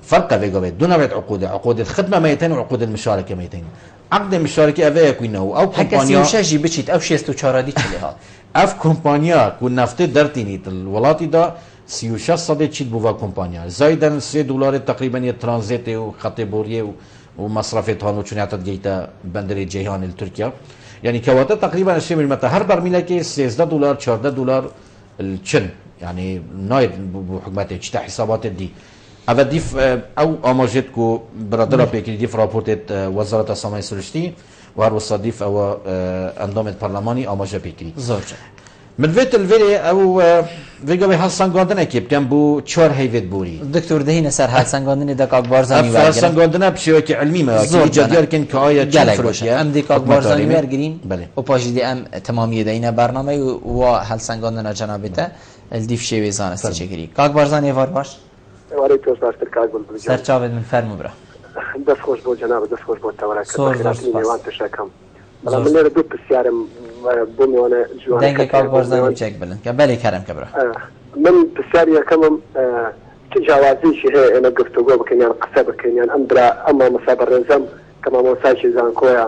فرق في قبل دون بعد عقود الخدمه ميتين وعقود المشاركه ميتين عقد المشاركه افيا كوينه او كومبانيا شاجي بتشيت او شيستو چارادي تشليها اف كومبانيا كون نفط درتيني الولاتي دا سيو 6 تشيت بوفا كومبانيا زايدا $3 تقريبا ترانزيت وخط بوريه ومصرفات هون وشنيعتت جيتا بندر جيهان لتركيا يعني كواتا تقريبا 20 ملم هر برميلة كي 13 دولار 14 دولار الشن يعني نايد بحكمته تشتا حسابات دي هذا ديف او اماجتكو برادرا بيكي ديف رابورتت وزارة الصناعة السرشتي وهر وصاديف او اندام البرلماني اماجه بيكي زۆر من فيت الفيديو او فيجو هالسانغاندنا كيب كان بو 4 هيفيت بوري دکتۆر دەهینە سەر هەڵسەنگاندنی دە کاک بارزانی وەرگرن هالسانغاندنا بشوكي علمي ما زۆر جدير كان كايا گەلێک باشە ئەم دی کاک بارزانی وەرگرین بله و پاشی دی ئەم تەمامیە دەینە بەرنامەی و هەڵسەنگاندنە جەنابێتە الدیف شێوێ زانستی چێگیری کاک بارزانی ێوار باش واري توس باستر كاغ بول سەرچاوێت من فەرمو برا دەست خۆش بۆ جەناب دەست خۆش بۆ تەوەراکە زۆر سوپاس. میوان تشەکەم بەڵام من لێرە دوو پرسیارم بۆ میوانە جوانەکە دەنگی کاک بارزانی بچێک بلن کە بەلێ کەرم کە برا من پرسیاری یەکەمم چ جیاوازیشی هەیە ئێمە گفتوگۆ بکەین یان قسە بکەین یان ئەم برا ئەمە مەسابە ڕێزەم کە مامۆستایکی زانکۆیە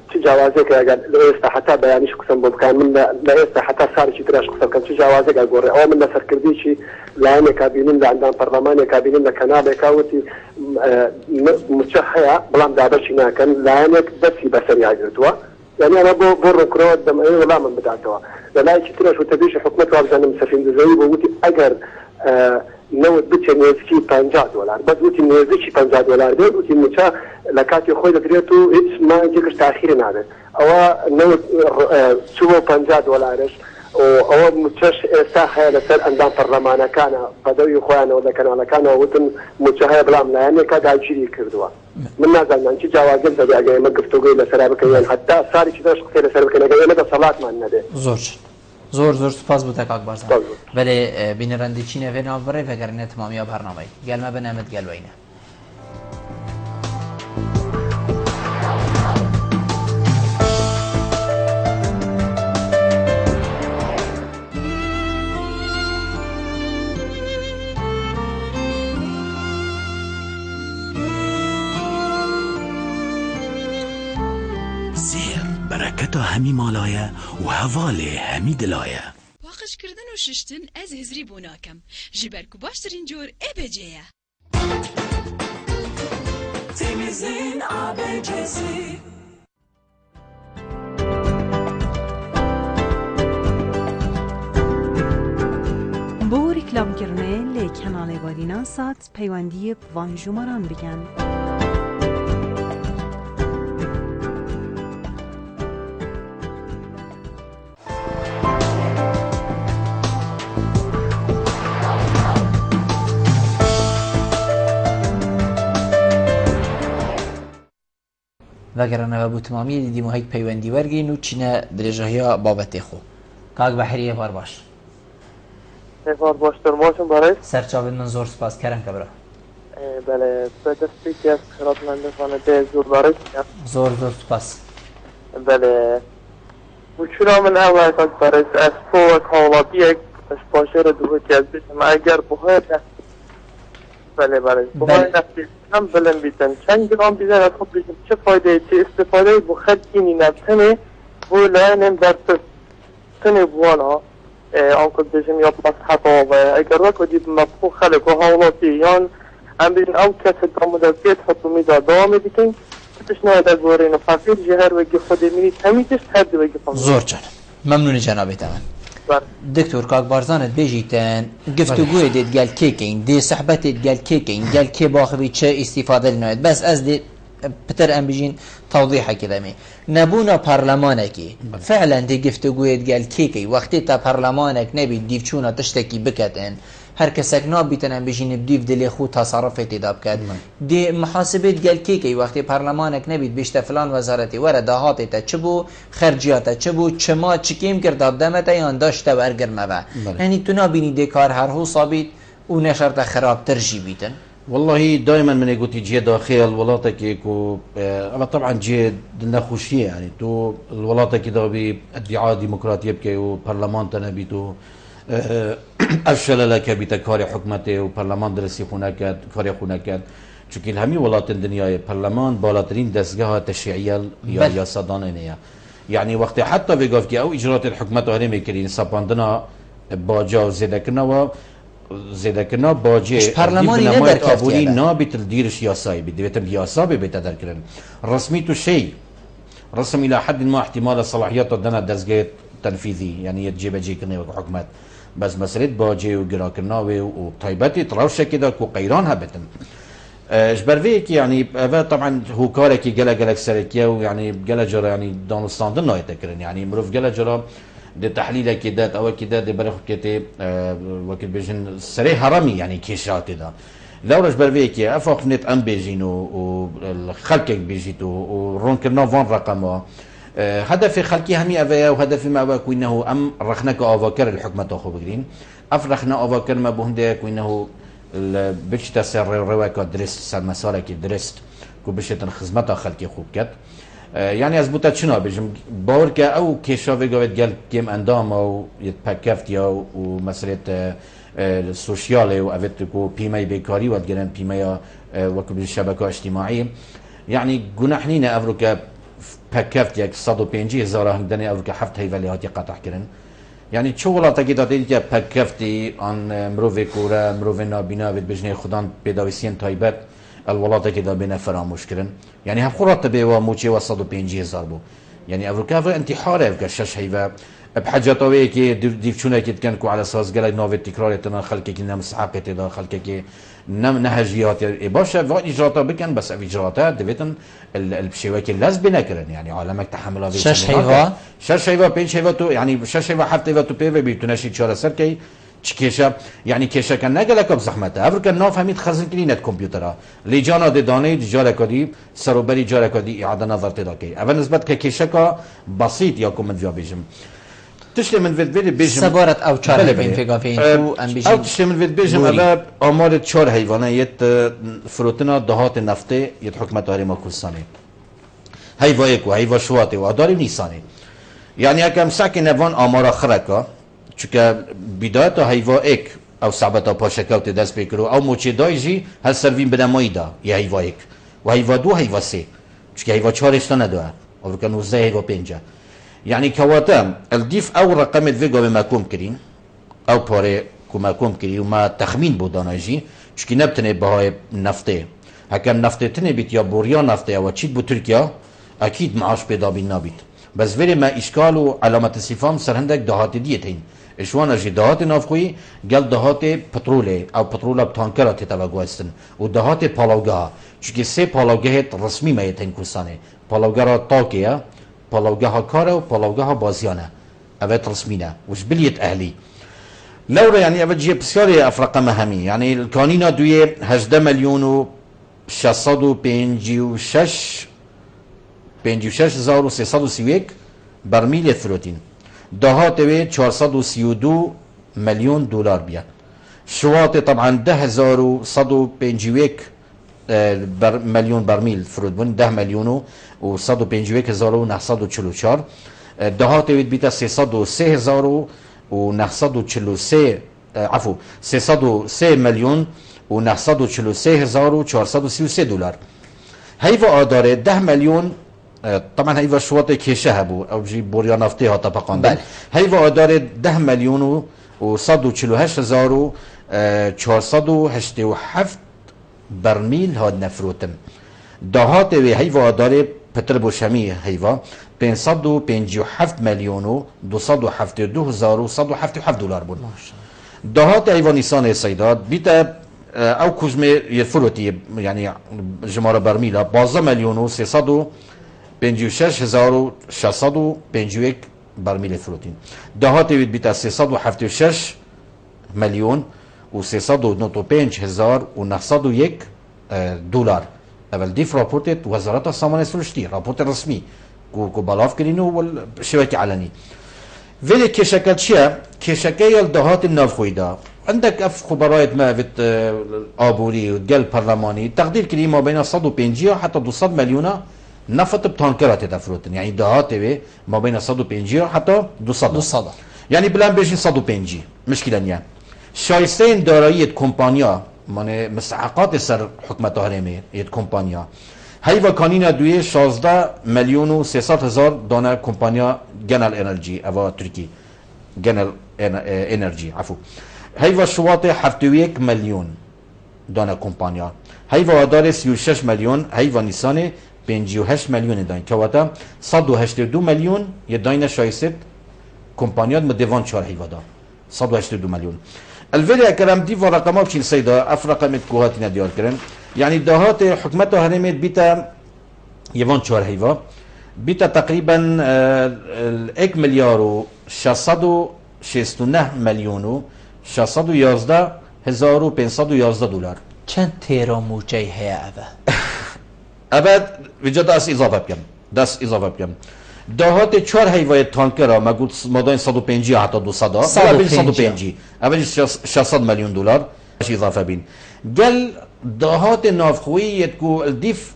چ جیاوازێک ئەگەر لە ئێستا حتا بەیانیش قسەم بۆ بکەن من لە ئێستا حتا ساڵێکی ترش قسە بکەم چ جیاوازێک ئەگۆڕێ ئەوە من لەسەرکردیشی لایەنێکا بینیم لە ئەندام پەرلەمانێکا بینیم لە کەناڵێکا وتی مچە هەیە بەڵام دابەشی ناکەن لایەنێک دەستی بەسەری ئاگرتووە يعني أنا بو ڕۆکرۆت دەمەوێت وەڵامم بداتەوە لە لایەکی ترش وتەبیشی حکومەت وابزانم سەفیندزەوی بۆ وتی ئەگەر نەوت بچێ نێزکی 50 دلار بەس وتی نێزکی 50 دلار بێت وتی موچە لە کاتی خۆی دەگرێت و هیچ مانگێکش تاخیر نابێت ئەوە نەوت چوە 50 دلارش ئەوە موچەش ئێستا هەیە لەسەر ئەندام پەرلەمانەکانە بەدەوی خۆیانەوە لە کەناڵەکانەوە وتن موچە هەیە بەڵام لایەنێکە داگیری کردووە من نازانم چی جیاوازێک دەبێ ئەگەر ئێمە گفتوگۆی لەسەرا بکەین یان حتا ساڵێکی دەش قسەی لەسەر بکەین ئەگەر ئێمە دەسەڵاتمان نەبێت زۆر سوپاس بۆ کاک بارزان بەلێ بینەرەندێکی نەوێ ناوبڕێ بەگەڕێنێ تەمامیە بەرنامەی گەلمە بنەمت گەلوەینە بركته همي مالايا وهفالي همي دلايا واقش كردن وششتن از هزري بوناكم جبركو باشترين جور ابجيه temizliğin ABC'si بۆ ریکلامکردنێ لێ کەناڵێ بادینا سات پەیوەندی بڤان ژوماران بگەن. وەگەڕێنەوە بوو تەمامی دیدیم و هەیک پەیوەندی وەرگین و چینە درێژەهەیە بابەتێ خۆ کاک بەحری ێوار باش ێوار باشتر باشم بەڕێز سەرچاوێت من زۆر سوپاس کەرم کە برا بەڵێ بەدەستێکی از خراپمەندەخانە دێ زۆر بەڕێز زۆر سوپاس بەڵێ بچورا من ئەوە کاک بەڕێز ئەس فۆوەک هاوڵاتیەک ئەس پاشێرە دووەتی از بێتم ئەگەر بخۆێتە بله هم بلن بیتن چند گرام بیزن از خود بیشن چه فایده چه استفاده بو خلقینی نبتنه بو لعنم در تنه بوانا آنکل بیشن یا مصحفا و اگر وقت دید مفهو خلق و حوالاتی یان هم بیشن او کسی دامدازیت حکومی دا دوام بیتن کتش نهاید از وارین و فقیر جهر وگی خود مینید همیتش هر دی وگی فهمید زور چند ممنونی جنابیت من دکتۆر کاک بارزانت بێژیتەن گفتوگوێ دێت گەل کێکەین دێ سەحبەتێت گەل کێکەین گەل کێ باخەوی چه ئیسیفادە لێنەوێت بەس ئەس دێ پتر ئەم بژین تەوضیحێکی دەمێ نەبوونە پەرلەمانێکی فعلا دێ گفتوگوێت گەل کێکەی وەختی تا پەرلەمانێک نەبیت دیفچوونە تشتێکی بکەتن هەر کەسێک نابیتن ئەم بژینە دیف دلێ خو تاسەڕفێت تێدا بکات دێ محاسبێت گەل کێکەی وەختی پەرلەمانێک نەبیت بیشتە فلان وەزارەتی وەرە داهاتێتە چ بوو خەرجیاتە چ بوو چما چکیم کردا بدەمەتە یان داشتە وەرگرمەوە هەنی تو نابینی دێ کار هەرهوو سابیت و نەشەرتە خراپترژی بیتن والله دائما من قلت جي داخل ولاتك و اما طبعا جي نخوشيه يعني تو الولاتك دا بادعاء ديمقراطيه بكي وبرلمان تنبي تو افشل لك بتكاري حكمته وبرلمان درسي هناك كاري هناك چونكي الهمي ولات الدنيا برلمان بالاترين دستگاه تشريعيه يا صدانيه يعني وقت حتى بيقف او اجراءات الحكومه هرمي كرين ساباندنا باجا زيدا كنا زیده کنا باجه پارلمانی دیو نماید ندرکفت آبوری یاده. نابیت الدیرش یاسایی بید دویتن یاسا بید درکرن رسمی تو شی رسم الى حد ما احتمال صلاحيات دنا دزگه تنفيذي يعني يتجيب جي كنا حكومات بس مسألة باجي وجراكناوي وطيبتي تروشة كده وقيرانها بتن جبرفيك يعني طبعا هو كاركي جلا سركيا ويعني جلا جرا يعني دونالستان دنا يتكرن يعني مروف جلا جرا دي تحليل كده او كده دي برخ كتي وكل بيجن سري هرمي يعني كيشات ده لو رج برفيكي افاق نت ام بيجينو والخلقك بيجيتو ورون كرنا فان رقمه هدف خلقي همي افيا وهدف ما باكو انه ام رخناك افاكر الحكمه تاخو بجرين افرخنا افاكر ما بهندك وانه بيش تسر رواك درست سال مسالك درست كو بيش خدمتها خلقي خوب كات يعني ازبوطات شنو بيجم باوركا او كيشافي قاعد قال كيم اندام او يتبكفت يا ومساله السوشيال وافيتكو بيماي بيكاري وادجرن بيماي وكب الشبكه الاجتماعيه يعني جناحنينا افريكا باكفت يك 150,000 هندني افريكا حفت هي اللي هاتي قطع كرن يعني شغله تاكيد تيجي باكفتي ان مروفي كورا مروفي نابينا بجني خدان بيداويسين تايبت الولايات كده بين فراموش كرن يعني هبخرات بيوا موشي 150,000 بو يعني افريكا انتحار افكا شش هيفا بحاجاتوي كي ديفشونا كي كان كو على اساس قال نوف تكرار تنا خلك كي نم سحاقه تدا خلك كي نم نهجيات باشا فاني جراتا بكن بس افي جراتا دبتن البشواكي لاز بنكرن يعني عالمك تحمل شش هيفا شش هيفا بين هيفا تو يعني شش هيفا حتى هيفا تو بيفي بيتناشي تشارا سركي تشكيشا يعني كيشا كان نقلك بزحمته افريكا نوف هميت خزن كلينت كمبيوترا لي جانا دي داني جارا كدي سروبري جارا كدي اعاده نظر تداكي اول نسبه كيشا بسيط ياكم من فيا بيجم تشتي من فيد بيجم سبارت او چار بين فيغافين تو ام بيجم او تشتي من فيد بيجم الا امار 4 حيوانات فروتنا دهات نفته يد حكمت هرم كوساني هيفايك وهيفا شواطي واداري نيساني يعني اكم ساكن وان امار خركا چونکه بدايته هيفا اك او صعبتا پاشکاوت دست بکرو او موچه دایجی هل سروین بدمایی دا یه هيفا اك و هيفا دو هيفا سه چونکه هيفا چارشتا ندوه او که 19 هيفا 5 يعني كواتا الديف او رقم الفيجو بما كوم كرين او باري كما كوم كري وما تخمين بوداناجي چونكي نبتني بهاي نفته هكا نفته تني بيت يا بوريا نفته او تشيد بو تركيا اكيد معاش بيدا بين نابيت بس فيري ما اشكال علامه استفهام سر هندك دهات ديتين اشوانا جي دهات نافخوي قال دهات بترولي او بترولا بتانكرا تتواجوستن ودهات بالاوغا چونكي سي بالاوغا رسمي ما يتن كوسانه بالاوغا طاقيه بالاوغاها كارا وبالاوغاها بازيانا اوت رسمينا وش بليت اهلي لورا يعني اوت جي بسياري افرقا مهمي يعني الكانينا دوية 18 مليون و 656,331 برميل ثروتين دهات وي 432 مليون دولار بيا شواطئ طبعا 10,151 مليون برميل فرود بون 10 مليون و 151,944 دهات ويد بيتا 303,943 عفوا 303 مليون و 943,433 دولار هيفا اداره 10 مليون طبعا هيفا شواطئ كيشه هبو او جي بوريا نفطيها طبقا هيفا اداره 10 مليون و 148,487 برميل هاد نفروتن دهات وی هیوا داره پتر بوشمی هیوا 557 مليون و 272,177 دولار بود دهات هیوا نیسان سیداد بیتا او کجمه یفروتی يعني جماره برمیلا 12 مليون و 356,651 برمیل فروتین دهات وی بیتا 376 مليون و 395,901 دولار اول ديف رابورتت وزارة السامان السلشتي رابورت رسمي كو بلاف كرينو والشبكة علني فيدي كشكل شيء كشكل الدهات النافخويدا عندك اف خبراء ما فيت ابوري وقال برلماني تقدير كريم ما بين 150 حتى 200 مليون نفط بتانكرات تفروتن يعني دهات ما بين 150 حتى 200 يعني بلان بيجي 150 مشكلة يعني شايستين دارائية كومبانيا مانه مستحقات سر حكمت هرمي يد كومبانيا هيفا كانينا دوية 16 مليون و 300,000 دانا كومبانيا جنرال انرجي افا تركي جنرال انرجي عفو هيفا شواطئ حفتويك مليون دانا كومبانيا هيفا ودار 36 مليون هيفا نيساني 58 مليون داين كواتا 182 مليون يداين شايست كومبانيات مديفان 4 هيفا دا 182 مليون الفيديو كلام دي رقمات بشين سيدا افرقمت كوهاتنا ديار كرن يعني دهات حكمته هرمت بيتا يفان 4 هيفا بيتا تقريبا 1 مليار و 669 مليون و 611 هزار و 511 دلار چند تيرا موچه هيا اوه ابد وجا داس اضافه بكم داس اضافه بكم دهات 4 هيفا تانكرا ما قلت مدين 150 حتى 200 150 اول 600 مليون دولار اضافه بين قال دهات النافخويه تكو الديف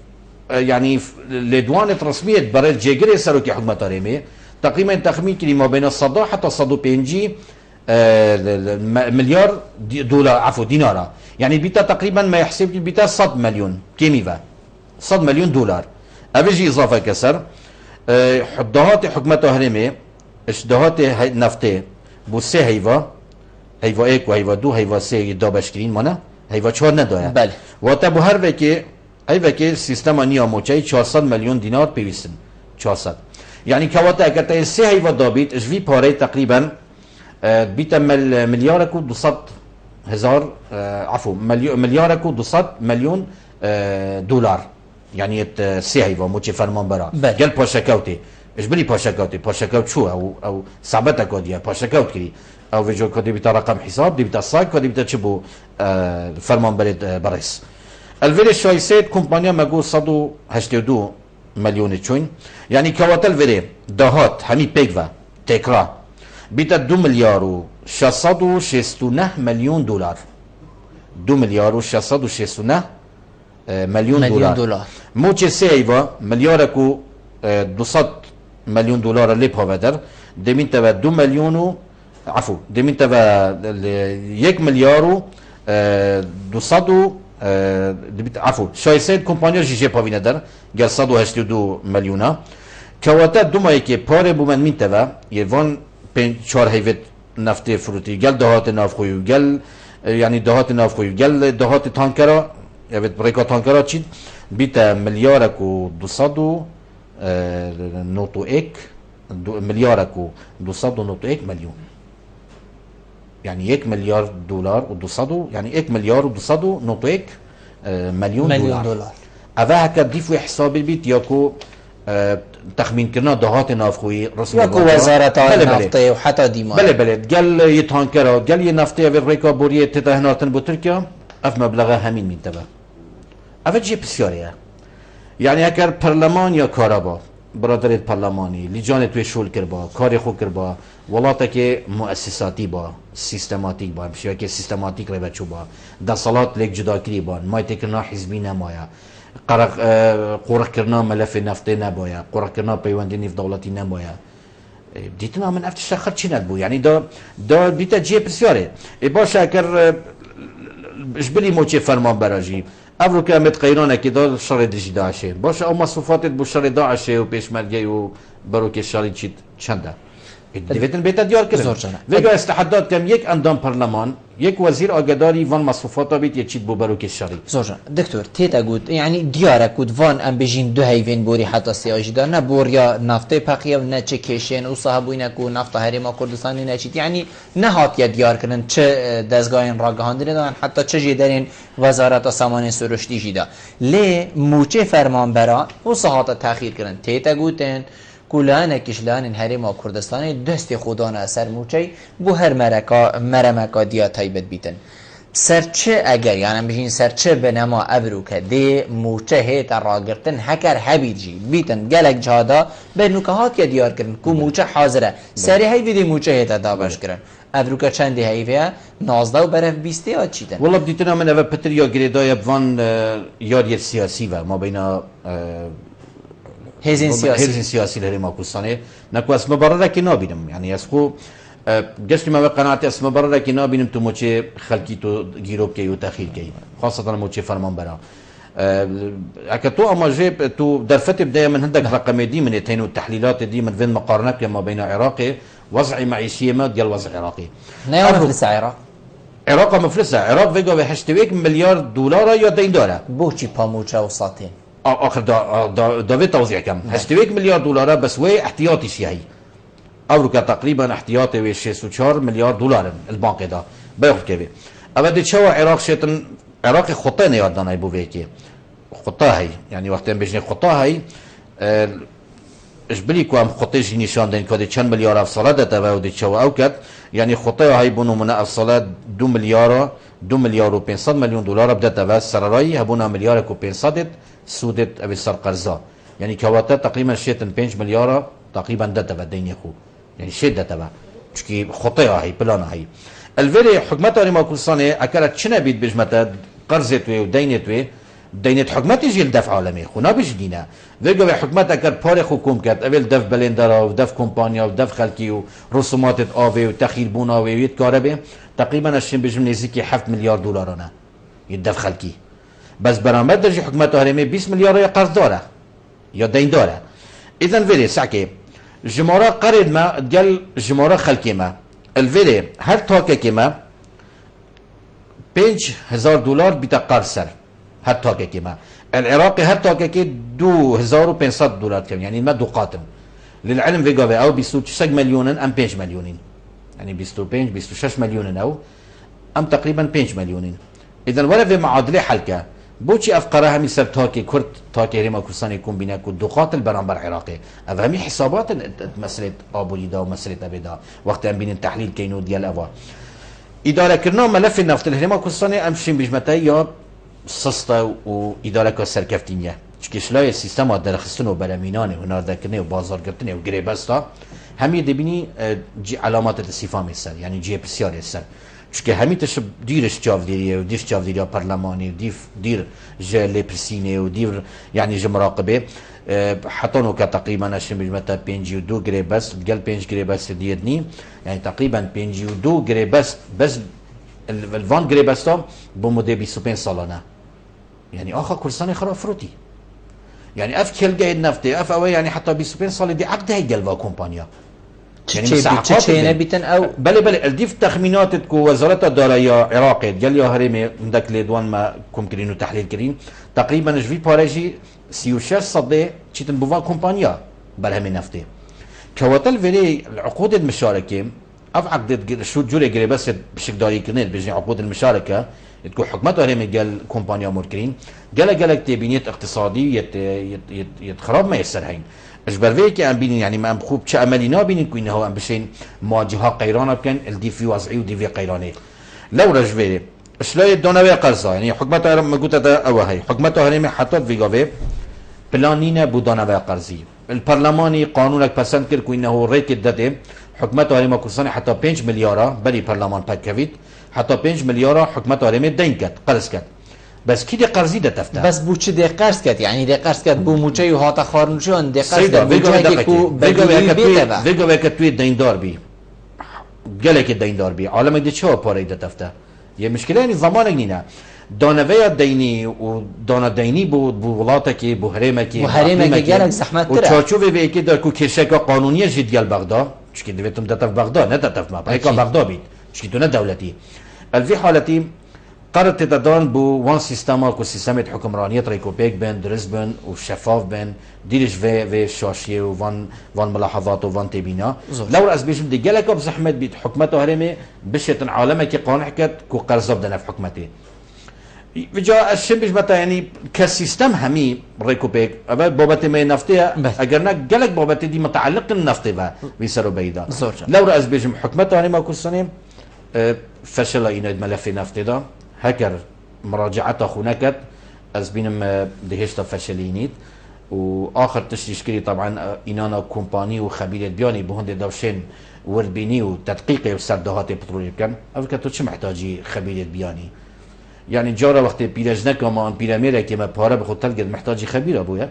يعني لدوانة رسمية برای جيجري سروكي حكومة ريمي تقريبا تخمين كلي ما بين 100 حتى 150 مليار دولار عفوا دينار يعني بيتا تقريبا ما يحسب بيتا 100 مليون كيميفا 100 مليون دولار ابيجي اضافه كسر دهات حكومة ريمي اش دهات نفطه بو سه هيفا ايك و هيفا دو هيفا سه دابشكرين مانا هيفا 4 ندايه بله واتبو هر وكي هيفا سيستم نيا موچاي 400 مليون دينار بيويسن 400 يعني كواتا اگر سه هيفا دابيت اش في باري تقريبا بيتا ملياركو 200 هزار عفوا ملياركو 200 مليون دولار يعني سه هيفا موچي فرمان برا قال باشاكاوتي اش بلي باشاكاوت شو او صعبتك وديا باشاكاوت كري او فيجو كودي بتا رقم حساب دي بتا ساك كودي بتا تشبو فرمان بريد بريس الفيري شايسيت كومبانيا ماغو 182 مليون تشوين يعني كواتل فيري دهات همي بيكفا تكرا بيتا 2 مليار و 669 مليون دولار 2 مليار و 669 مليون دولار موچه سيفا ملياركو 200 مليون دولار اللي بهودر دمين تبا 2 مليون و عفوا دمين تبا 1 مليار و 200 عفوا شايسيد كومبانيا جي بافينا در قال 182 مليون كواتا دوما يكي باري بومن مين تبا يفون بين 4 هيفت نفط فروتي قال دهات نافخوي قال يعني دهات نافخوي قال دهات تانكرا يبت بريكا تانكرا تشيد بيتا مليارك و 200 نوتو اك مليارك و 200 نوتو اك مليون يعني 1 مليار دولار و 200 يعني 1 مليار و 200 نوتو اك مليون دولار اذا هكا ضيفوا حساب البيت ياكو تخمين كنا دهات نافخوي رسمي ياكو وزارة النفط وحتى ديما بله قال يتانكرا قال ينفطي في ريكا بوريه تتهناتن بو تركيا اف مبلغها همين من تبع افجي بسياريه يعني اگر برلمان یا کارابا برادرت پارلمانی لجان توی شول کربا کاری خو کربا ولاتا که مؤسساتی با سیستماتیک با بشیا که سیستماتیک رو بچو با دا صلات لیک جدا کری با ما تکرنا حزبی نمایا قرق کرنا ملف نفتی نبایا قرق کرنا پیوندی نفت دولتی نبایا دیتنا من افتش خرد چی ندبو يعني دا دیتا جیه بسیاره باشه اگر جبلی موچه فرمان براجی افرو که امت قیرانه که دار شر دجی داعشه باشه او مصروفاتت بو شر داعشه و پیشمرگی و برو که شری چید چنده دویتن بیتا دیار کرن ویگا استحداد کم یک اندام پرلمان یک وزیر آگداری وان مصروفاتا بیت یک چید بو برو که شری زوجان دکتور تیتا گود يعني دیاره کود وان ام بجین دو هیوین بوری حتی سیاجی دار نه بوریا نفته پقیه و نه چه کشین و صاحبوی نکو نفته هریما کردستانی نچید يعني نه هات دیار کرن چه دزگاهین راگهاندنی دارن حتی چه جیدرین وزارت سامان سرشتی جیدا لی موچه فرمان برا و صحات تأخیر کرن تیتا گودن کلان کشلان هریما کردستانی دست خودان اثر موچی بو هر مرمکا دیا تایبت بیتن سرچه اگر یعنی بجین سرچه بنما ابرو که دی موچه هیت راگرتن هکر حبید جی بیتن گلک جادا به نکهات که دیار کرن کو موچه حاضره سری هی بیدی موچه هیت دابش کرن ابرو که چندی هیوه 19 و برف 20 ها چیتن والله بدیتنا من اوه پتر یا گریدای بوان یاری سیاسی و ما بینا هزین سیاسی لهرما کوستانه نکو اسم برره که نابینم يعني اسخو قشت ما قناعتي اسم برره که نابینم تو موچه خلقی تو گیروب کی و تأخیر کی خاصة موچه فرمان برا اكتو اما جيب تو درفت بدايه من هندك رقم دي من التين والتحليلات دي من بين مقارنات ما بين عراقي وضع معيشي ما ديال وضع عراقي نعم لسه عراق عراق مفلسه عراق فيجو به 8 مليار دولار یا دین داره بوچی پاموچا و ساتین آخر دا توزيع كم 8 مليار دولار بس وي احتياطي شيء أوروكا تقريبا احتياطي وي 64 مليار دولار البنك ده بياخد كيف أبدا شو عراق شيتن عراق خطة نيادنا يبو فيكي خطة هي يعني وقتين بيجني خطة هي إجبري كوام خطة جي نشان دين كده كم مليار أفصلات ده ودي شو أوكت يعني خطة هي بنو من أفصلات 2 مليار و 500 مليون دولار بدأت بس سرراي هبونا مليار و 500 سودت أبي سر قرضا يعني كواتا تقريبا شيتن 5 مليار تقريبا دتا بدين خو يعني شيء دتا چكي خطيها هي بلان هي الفيري حكمتها لما كل سنه اكلت شنو بيت بجمتا قرضت ودينت دينت حكمتي جيل دفع عالمي خو نابش دينا فيجو حكمتها كر باري حكوم كات ابل دف بلندرا ودف كومبانيا ودف خلكي ورسومات اوفي وتخيل بونا ويت كهرباء تقريبا الشين بجم نزيكي 7 مليار دولار انا يدف خلكي بس برامج درجه حكمتها هرمي 20 مليار يا قرض داره يا دين داره اذا فيري ساكي جمارة قرد ما ديال جمارة خلكي ما الفيري هر تاكي كيما 5000 دولار بيتا قرض سر هر تاكي كيما العراقي هر تاكي 2500 دولار كم يعني ما دو قاتم للعلم في قوي او بيستو 6 مليون ام 5 مليونين يعني بيستو 6 مليون او ام تقريبا 5 مليونين اذا ولا في معادله حلكه بوشي افقرها مي سر تاكي كرت تاكي ريما كوسان يكون بينا كو دقات البرامبر العراقي افهمي حسابات مساله ابوليدا ومساله ابدا وقت ام بين التحليل كينو ديال افا اداره كرنا ملف النفط الهريما كوسان امشي بجمتا يا سستا واداره كسركفتينيا چكشلاي السيستم درخستن وبلمينانه وناردكنه وبازارگرتنه وگريبستا همي دبيني جي علامات الاستفهام السر يعني جي بسيار السر چونکه همین تشب دیرش چاودیریه و دیرش چاودیریا پارلمانی دیر جل پرسینه و دیر يعني جه مراقبه حتى نو تقريبا اشم بجمتا 52 جري بس قال 5 جري بس ديدني يعني تقريبا 52 جري بس الفان جري بس بمده 25 سالانه يعني اخر كل سنه خرا فروتي يعني اف كل قاعد نفطي اف اوي يعني حتى 25 سال دي عقد هي قلبها كومبانيا يعني تشينا بيتن او بلي الديف تخمينات كو وزاره الداريه عراقي قال يا هرمي عندك ليدوان ما كومكرين وتحليل كرين تقريبا جفي باريجي 36 صدي تشيتن بوفا كومبانيا بالهم نفطي كواتل فيري العقود المشاركه اف عقد شو جوري جري بس بشكل داري كنيل بيجي عقود المشاركه تكون حكمته هرمي قال كومبانيا موركرين قالك تبينيت اقتصادي يتخرب ما يسر هين اجبر فيك ام بين يعني ما ام خوب تش املينا بين كو انه ام بشين مواجهه قيرانه كان الدي في وضعي ودي في قيراني لو رجفيري شلاي دوناوي قرصه يعني حكمته ما قلت او هي حكمته هرمي حطت في غافي بلانينا بوداناوي قرضي البرلماني قانونك بسند كر كو انه ريت الدته حكمته هرمي كرساني حتى 5 مليار بلي برلمان باكافيت حتى 5 مليار حكمته هرمي دين كت قرض كت بس كي دي قرضي ده تفتح بس بو چه دي قرض كات يعني دي قرض كات بو موچي هاتا خارنشون دي قرض بو جاي كو فيجو وكتوي ديندار بي قالك الديندار بي عالم دي شو باري ده تفتح هي مشكله يعني زمانك نينا دانويا ديني ودانا ديني بو ولاتك بو هرمك قالك زحمت ترى وتشوفي في كده كو كيشكا قانونيه جدي ديال بغداد چكي دويتم ده في بغداد نه تف ما بايكا بغداد بيت چكي دونه دولتي الفي حالتي قررت تدان بو وان سيستما كو سيستمت حكمرانيه ريكوبيك بين درزبن وشفاف بين ديرش في شاشيه وفان ملاحظات وفان تبينا لو راس بيش بدي قالك بزحمت بيت حكمته هرمي بشت عالمك كي قانون حكت كو قرص بدنا في حكمتي فجاء الشمبش متى يعني كسيستم همي ريكوبيك بابتي ما نفتيها اجرنا قالك بابتي دي متعلق النفط بها بيصيروا بيدا لو راس بيش حكمته هرمي كل سنه فشل يناد ملف نفط ده هكر مراجعته هناك از بينم دهشت فشلينيت واخر تشكيلي طبعا انانا كومباني وخبيره بياني بهند دوشين وربيني وتدقيقي وسردهات بترول كان افكر شو محتاجي خبيره بياني يعني جاره وقت بيرجنا كما بيراميرا كما بارا بخد تلقى محتاجي خبير ابويا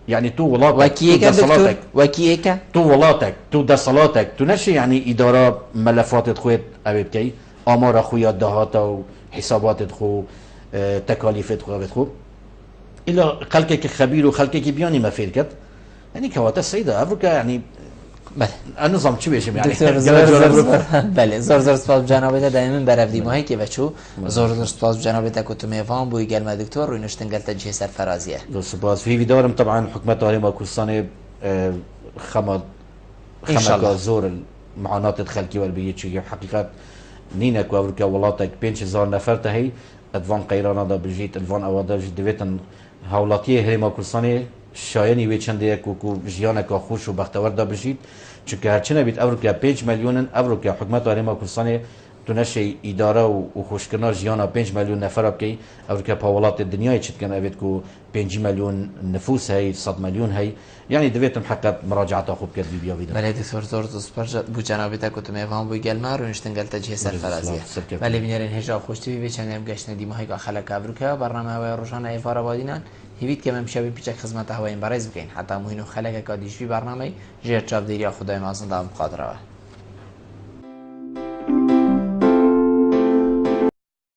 يعني تو ولاتك وكيكا تو ولاتك تو دصلاتك تو نشي يعني اداره ملفات تخوت ابيبكي امار خويا دهاتا حسابات خو تكاليف خو الا خلقك خبير وخلقك بياني ما فيركت يعني كواتا السيدة افريكا يعني بله النظام چی بشیم يعني دکتر بله زور سپاس جناب دائما برفدی ماهی که بچو زور سپاس جناب که میفهم بوی گلم دکتر روی نشتن قلت جه سرفرازیه سپاس في دارم طبعا حكومة هارما كردستان خمد زور المعاناة الخلقية والبيئية شيء حقيقة نينا كوافريكا ولاتك 5000 نفر تهي ادوان قيرانا دا بجيت ادوان اوادا جدويتن هاولاتيه هارما كردستان شایانی وی چنده کوکو جیانه که خوش و بختور دا بجید چون که هرچنه بیت افریقیا 5 میلیون افریقیا حکومت هارما کردستان تونشه اداره و خوشکنار جیانا 5 میلیون نفر بکی افریقیا پاولات دنیای چت کنه بیت کو 5 میلیون نفوس هی 100 میلیون هی یعنی دویت محقق مراجعات خوب کرد بیا ویدو بله دکتر زور سپاس بو جناب تا کتم ایوان بو گلما رو نشتن گلت جه سرفرازیه بله بینرین هجا خوشتی بی چنگم گشتن دی ماهی که خلق افریقیا برنامه هوای روشان ایفار آبادینان هیوید که ممشه بین پیچک خدمت هوای برایز بکن حتی مهینو خلق کادیشوی برنامه جهت چاپ دیری خدای مازن دام قادره